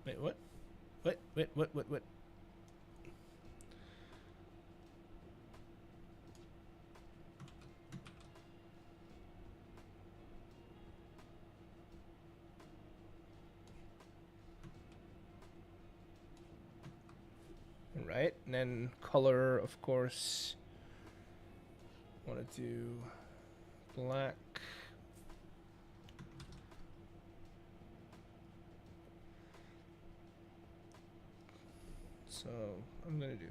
Wait, what? What? Right, and then color, of course. Want to do black. So I'm gonna do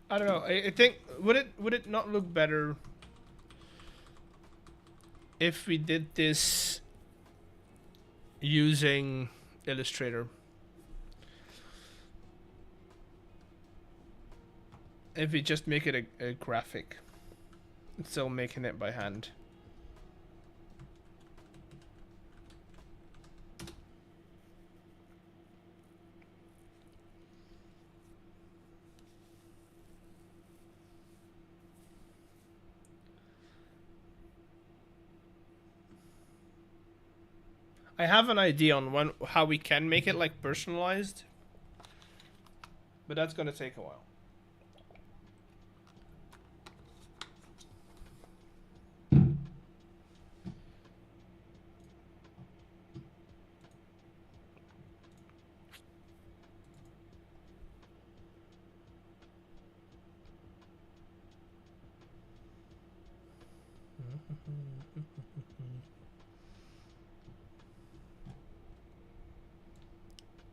I don't know. I think would it not look better if we did this using Illustrator? If we just make it a graphic, still making it by hand. I have an idea on how we can make it like personalized, but that's gonna take a while.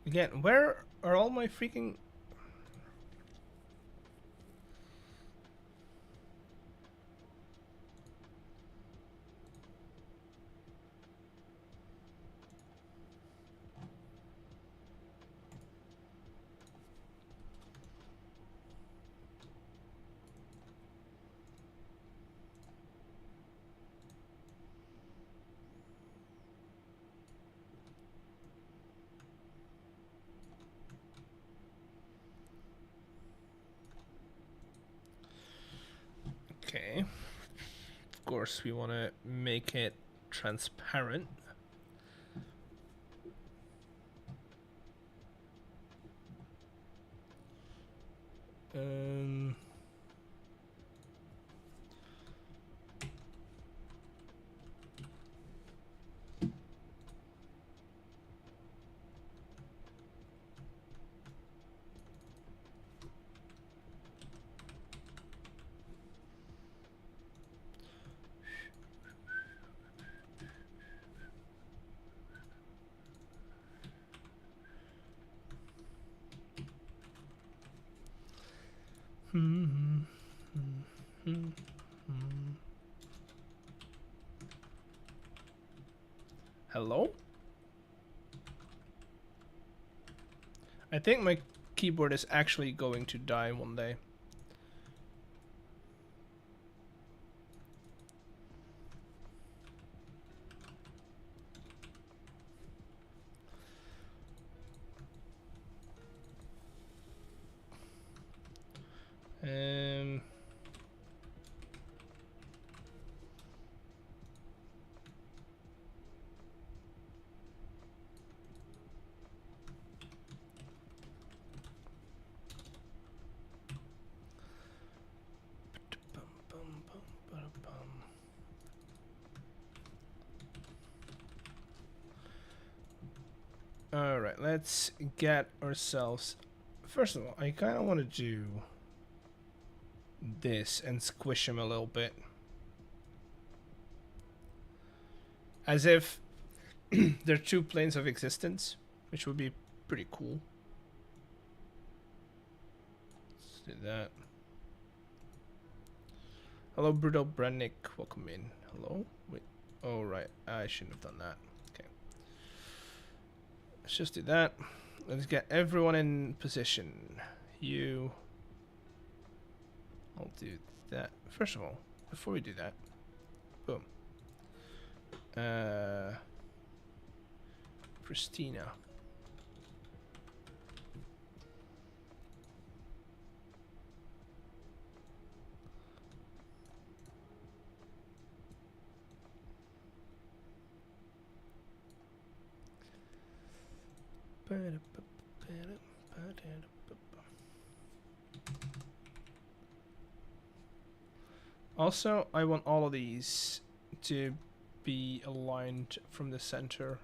Again, where are all my freaking... Okay. Of course, we want to make it transparent. Hello? I think my keyboard is actually going to die one day. Alright, let's get ourselves... First of all, I kind of want to do this and squish him a little bit. As if they're two planes of existence, which would be pretty cool. Let's do that. Hello, Brutal Brennick. Welcome in. Hello? Wait. Oh, right. I shouldn't have done that. Okay. Let's just do that. Let's get everyone in position. You. I'll do that. First of all, before we do that. Boom. Christina. Also, I want all of these to be aligned from the center.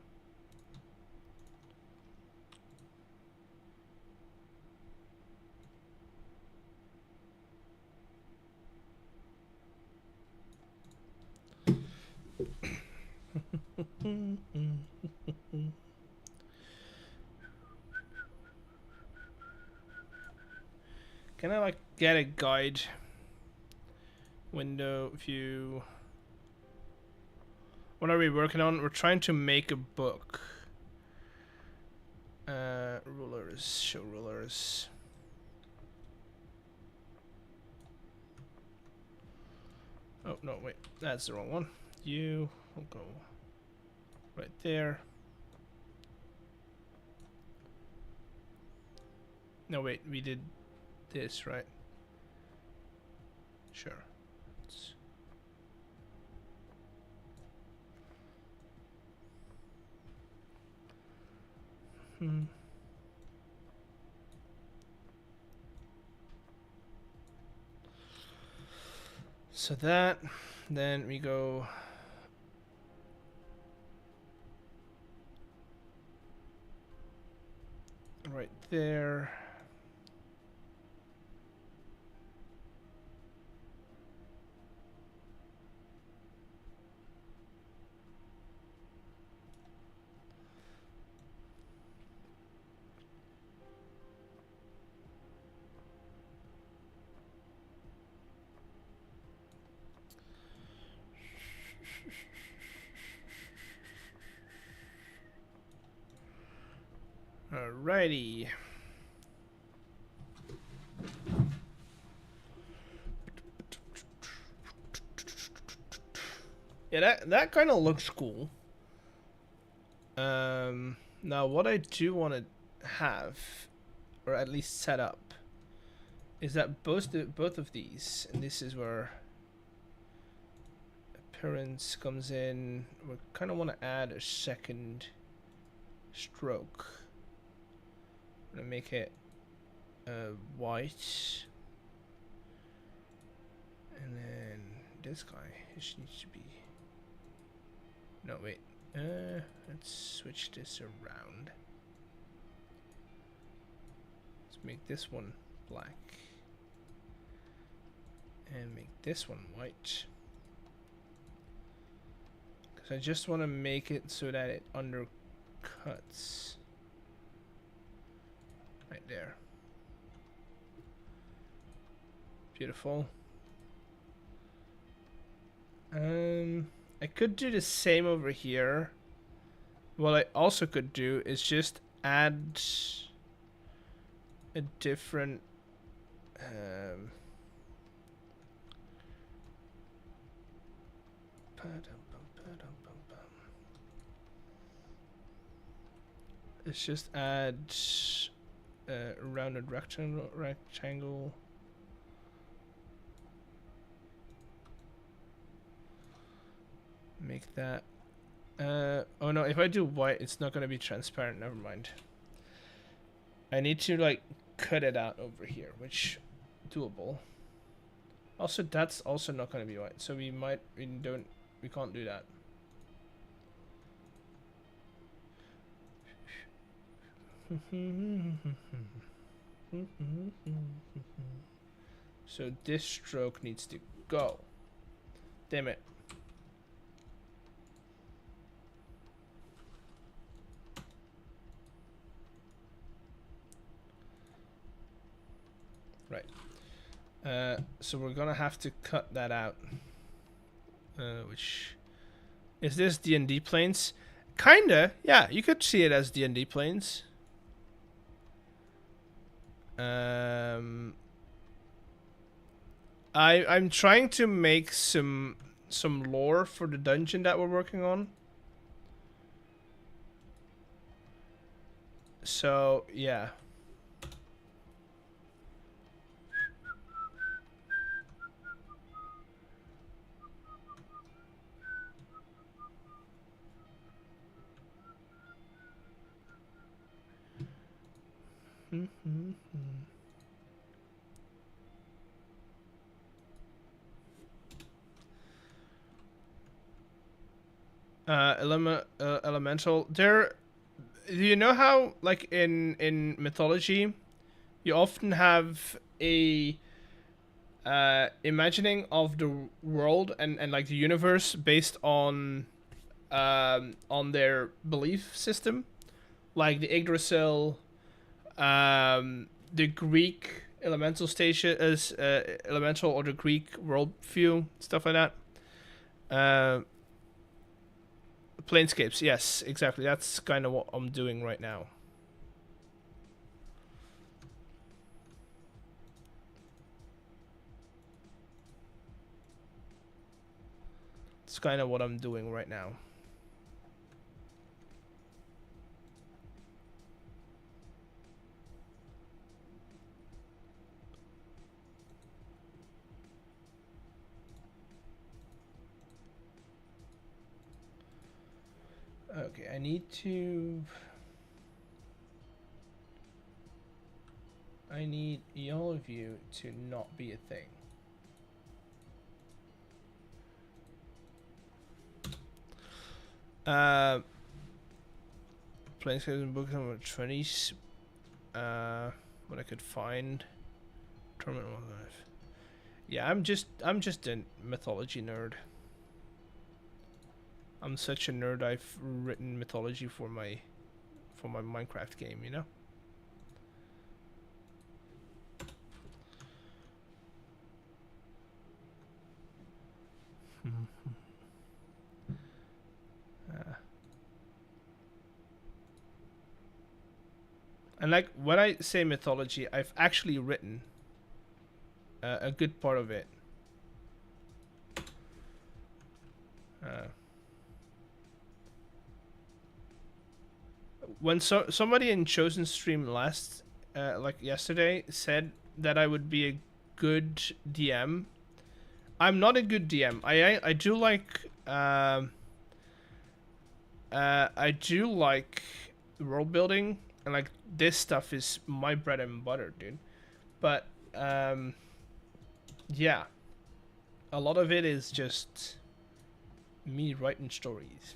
Can I like get a guide. Window view. What are we working on? We're trying to make a book. Rulers, show rulers. Oh, no, wait, that's the wrong one. You will go right there. No, wait, we did this, right? Sure. So that, then we go right there. Alrighty. Yeah, that kind of looks cool. Now what I do want to have, or at least set up, is that both of these, and this is where appearance comes in. We kind of want to add a second stroke. I'm gonna make it white, and then this guy just needs to be. No, wait. Let's switch this around. Let's make this one black, and make this one white. Because I just want to make it so that it undercuts. Right there. Beautiful. I could do the same over here. What I also could do is just add a different let's just add a rounded rectangle. Make that. Oh no, if I do white, it's not going to be transparent. Never mind. I need to like cut it out over here, which doable. Also, that's also not going to be white, so we can't do that. So this stroke needs to go. Damn it. Right. So we're gonna have to cut that out. Which is this D&D planes? Kinda, yeah. You could see it as D&D planes. I'm trying to make some lore for the dungeon that we're working on. So yeah. Elemental. There, you know how like in mythology, you often have a imagining of the world and like the universe based on their belief system, like the Yggdrasil, the Greek elemental station as elemental or the Greek worldview, stuff like that. Uh, Planescapes, yes, exactly. That's kind of what I'm doing right now. It's kind of what I'm doing right now. Okay, I need all of you to not be a thing. Planescapes and books number 20s. What I could find. Tournament 1 life. Yeah, I'm just a mythology nerd. I'm such a nerd. I've written mythology for my Minecraft game, you know. And like when I say mythology, I've actually written a good part of it. When somebody in Chosen stream last, like yesterday, said that I would be a good DM. I'm not a good DM. I do like I do like world building, and like this stuff is my bread and butter, dude. But yeah, a lot of it is just me writing stories.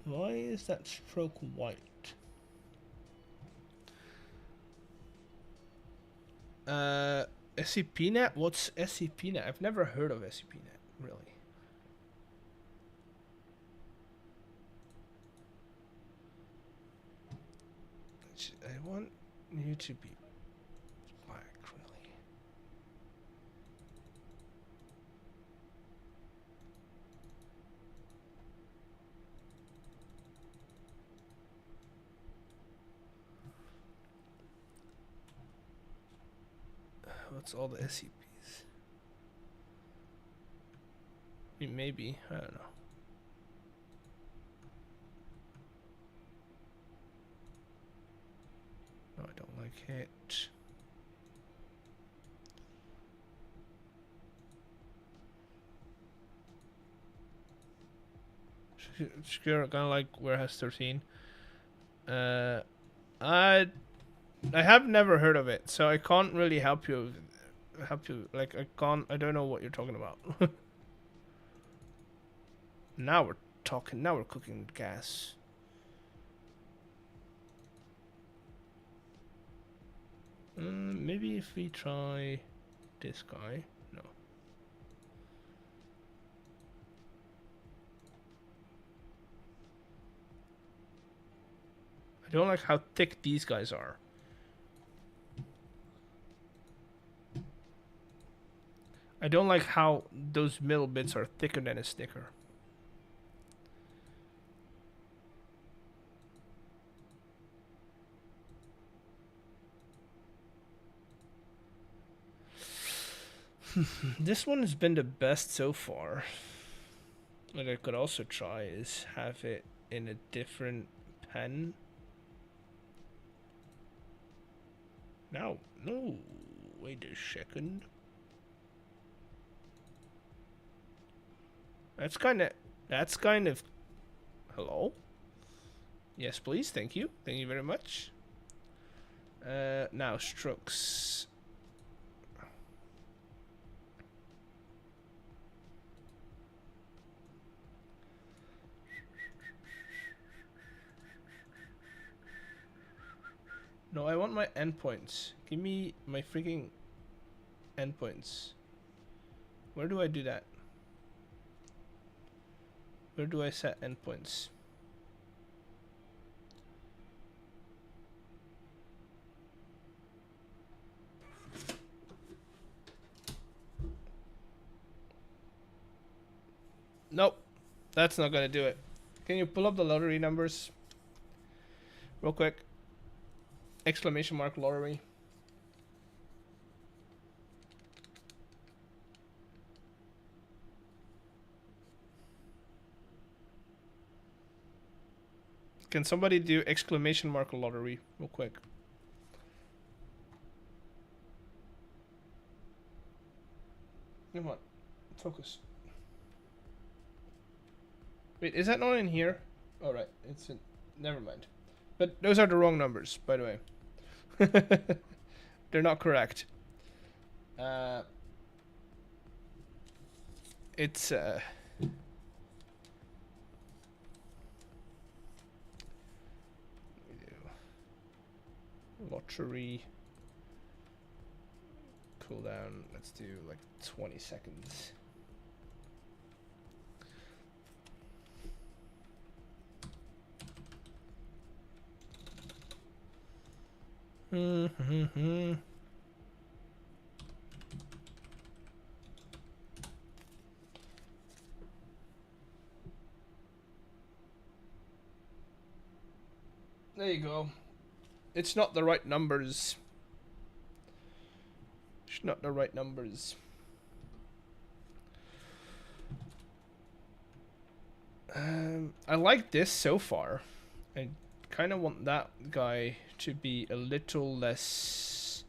Why is that stroke white? SCPNet? What's SCPNet? I've never heard of SCPNet, really. I want you to be black, really. What's all the SCPs? Maybe, I don't know. No, I don't like it. Kind of like Warehouse 13. I have never heard of it, so I can't really help you. Like I don't know what you're talking about. Now we're talking. Now we're cooking with gas. Maybe if we try this guy. No. I don't like how thick these guys are. I don't like how those middle bits are thicker than a Snicker. This one has been the best so far. What I could also try is have it in a different pen. No, wait a second. That's kind of. Hello? Yes, please. Thank you. Thank you very much. Now strokes. No, I want my endpoints. Give me my freaking endpoints. Where do I do that? Where do I set endpoints? Nope, that's not gonna do it. Can you pull up the lottery numbers real quick? Exclamation mark lottery. Can somebody do exclamation mark lottery real quick? Come on, focus. Wait, is that not in here? Oh, right, it's in. Never mind. But those are the wrong numbers, by the way. They're not correct. It's lottery cooldown. Let's do like 20 seconds. There you go. It's not the right numbers. It's not the right numbers. I like this so far. I kind of want that guy to be a little less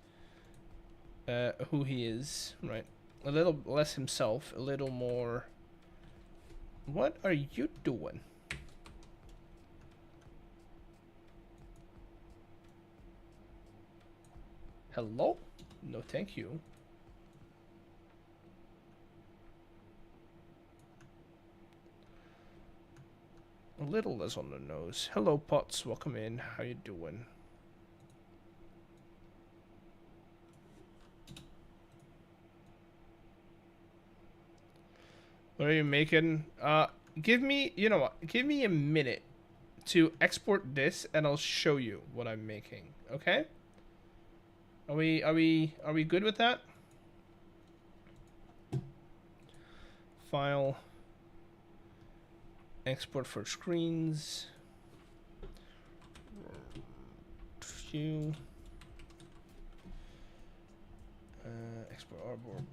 who he is, right? A little less himself, a little more. What are you doing? Hello? No, thank you. A little less on the nose. Hello, Potts. Welcome in. How you doing? What are you making? Give me, you know what? Give me a minute to export this, and I'll show you what I'm making. Okay? Are we good with that? File. Export for screens. View. Export artboard.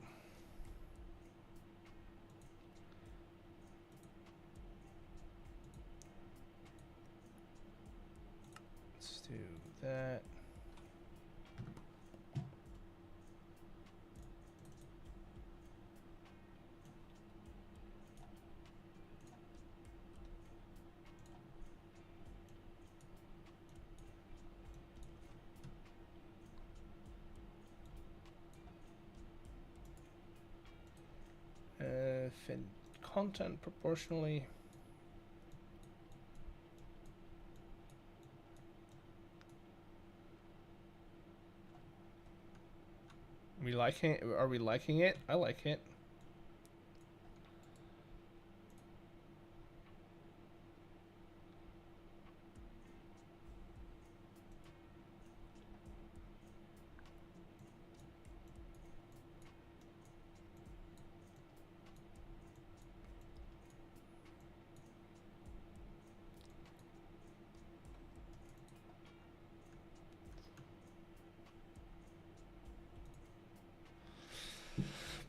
Let's do that. Fit content proportionally. We liking it? Are we liking it? I like it.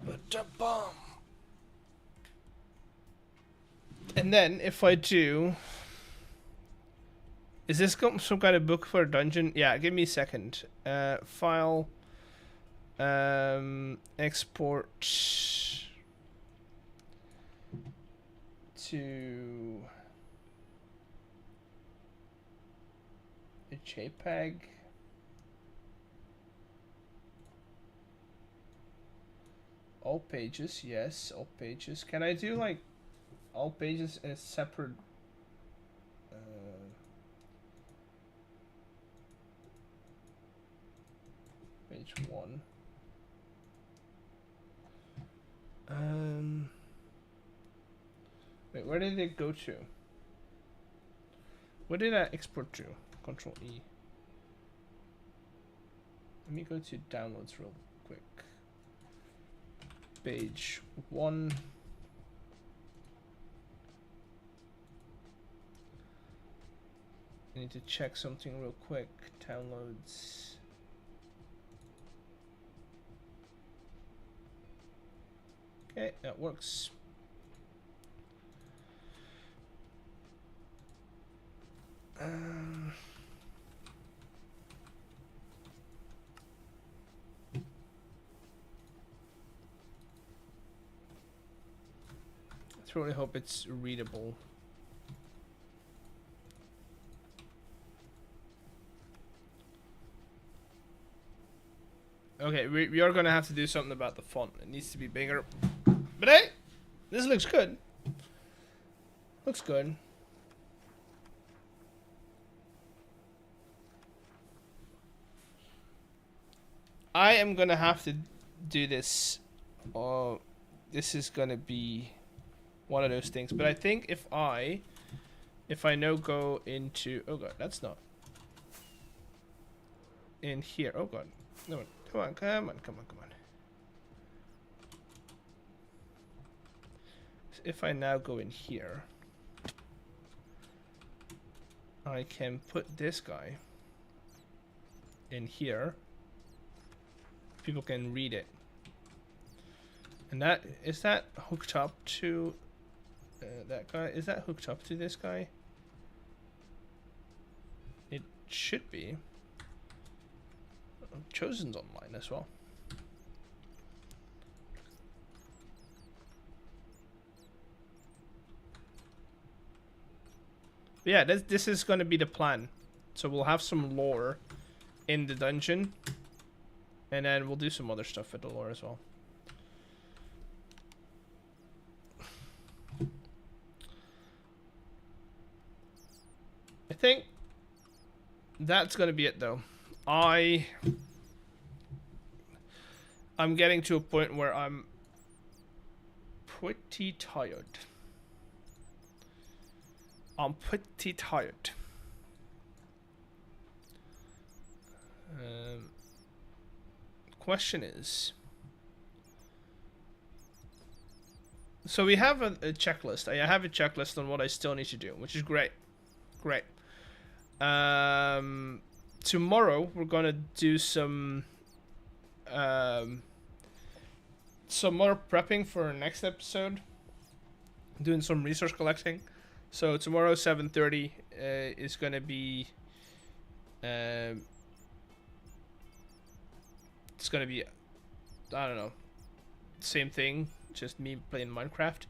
Ba-da-bum. And then if I do, is this some kind of book for a dungeon? Yeah, give me a second. File, export to a JPEG. All pages, yes, all pages. Can I do like all pages in a separate page 1? Wait, where did it go to? What did I export to? Control E. Let me go to downloads real quick. Page 1. I need to check something real quick. Downloads. Okay, that works. I really hope it's readable. Okay, we are gonna have to do something about the font. It needs to be bigger. But hey, this looks good. Looks good. I am gonna have to do this. This is gonna be one of those things. But I think if I now go into, oh god, that's not in here. Oh god, no, come on. So if I now go in here, I can put this guy in here. People can read it. And that is that hooked up to that guy? Is that hooked up to this guy? It should be. Chosen's online as well. But yeah, this is going to be the plan. So we'll have some lore in the dungeon. And then we'll do some other stuff with the lore as well. I think that's gonna be it though. I'm getting to a point where I'm pretty tired. Question is, so we have a checklist. I have a checklist on what I still need to do, which is great. Tomorrow we're gonna do some more prepping for our next episode. Doing some resource collecting. So tomorrow 7:30 is gonna be it's gonna be, I don't know, same thing, just me playing Minecraft.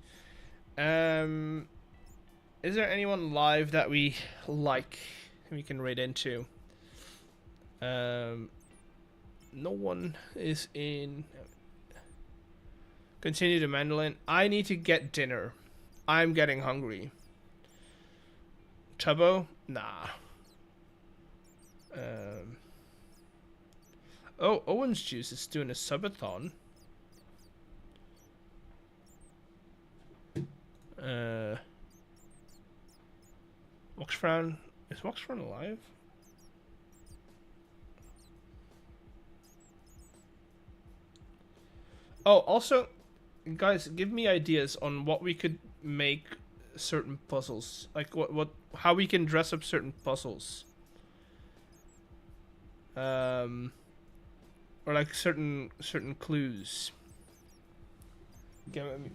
Is there anyone live that we like we can raid into? No one is in. Continue to mandolin. I need to get dinner. I'm getting hungry. Tubbo? Nah. Oh, Orange Juice is doing a subathon. Woxfrown. Is Woxfrown alive? Oh, also, guys, give me ideas on what we could make certain puzzles. Like how we can dress up certain puzzles. Or like certain clues.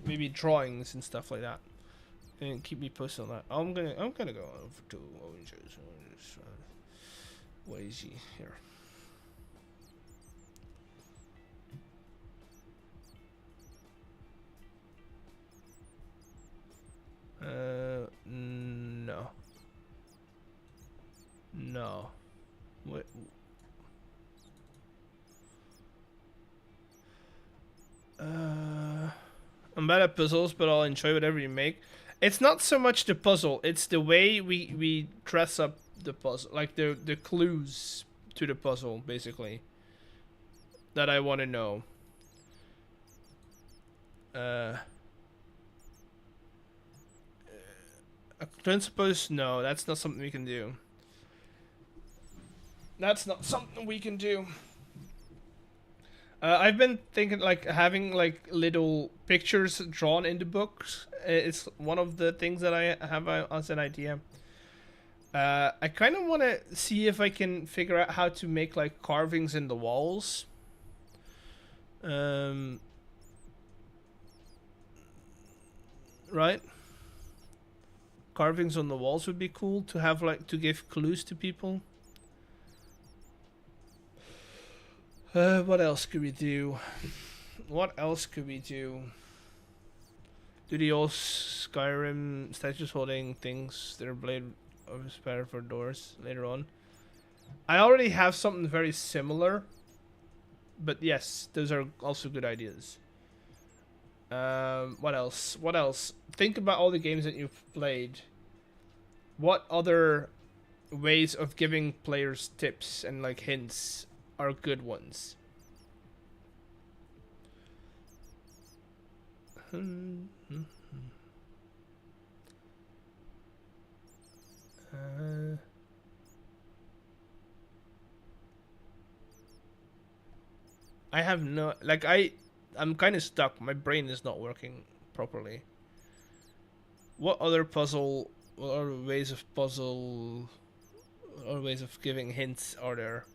Maybe drawings and stuff like that. And keep me posted on that. I'm gonna go over to Oranges. What is he here? No. What? I'm bad at puzzles, but I'll enjoy whatever you make. It's not so much the puzzle; it's the way we dress up the puzzle, like the clues to the puzzle, basically. That I want to know. Uh, Principles? No, that's not something we can do. That's not something we can do. I've been thinking like having like little pictures drawn in the books. It's one of the things that I have as an idea. I kind of want to see if I can figure out how to make like carvings in the walls. Right? Carvings on the walls would be cool to have, like, to give clues to people. What else could we do? What else could we do? Do the old Skyrim statues holding things that are blade of despair for doors later on? I already have something very similar, but yes, those are also good ideas. What else? What else? Think about all the games that you've played. What other ways of giving players tips and like hints are good ones? I have no, like, I'm kind of stuck. My brain is not working properly. What other puzzle or ways of puzzle or ways of giving hints are there?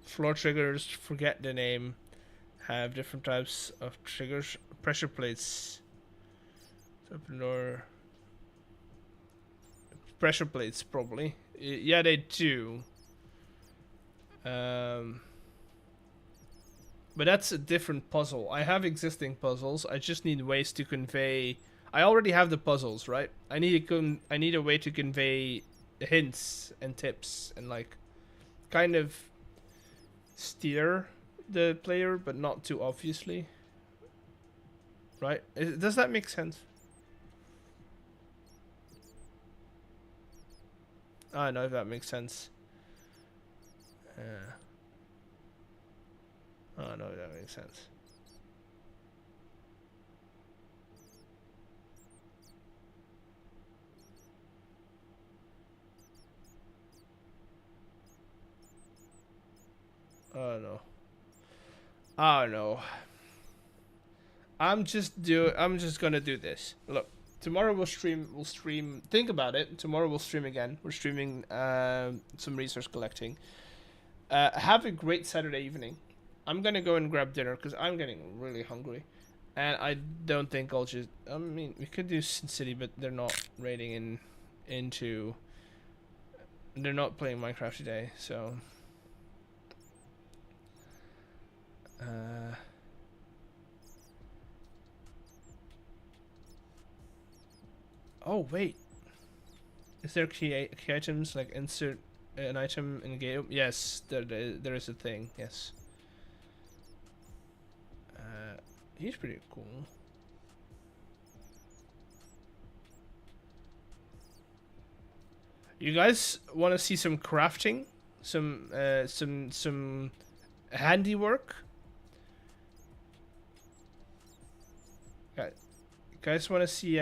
Floor triggers, forget the name, have different types of triggers. Pressure plates. Open door. Pressure plates, probably. Yeah, they do. But that's a different puzzle. I have existing puzzles. I just need ways to convey. I already have the puzzles, right? I need a way to convey hints and tips and like kind of steer the player, but not too obviously. Right? Does that make sense? I don't know if that makes sense. I don't know if that makes sense. I don't know. I don't know. I'm just gonna do this. Look, tomorrow we'll stream. Think about it. Tomorrow we'll stream again. We're streaming some resource collecting. Have a great Saturday evening. I'm gonna go and grab dinner because I'm getting really hungry, and I don't think I'll just. I mean, we could do Sin City, but they're not raiding into. They're not playing Minecraft today, so. Oh wait, is there key items like insert an item in game? Yes, there is a thing. Yes. He's pretty cool. You guys want to see some crafting, some handiwork? You guys want to see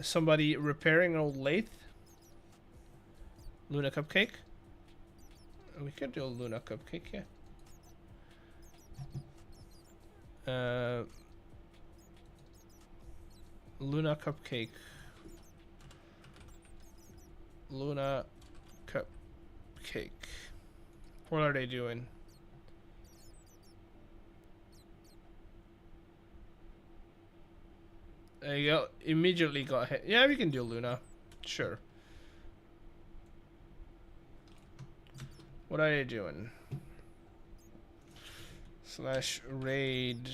somebody repairing an old lathe? Luna Cupcake? We could do a Luna Cupcake, yeah. Luna Cupcake. Luna Cupcake. What are they doing? There you go. Immediately got hit. Yeah, we can do Luna. Sure. What are they doing? /raid.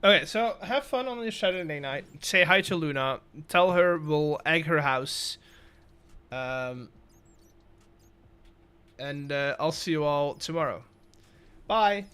Okay, so have fun on your Saturday night. Say hi to Luna. Tell her we'll egg her house. And I'll see you all tomorrow. Bye.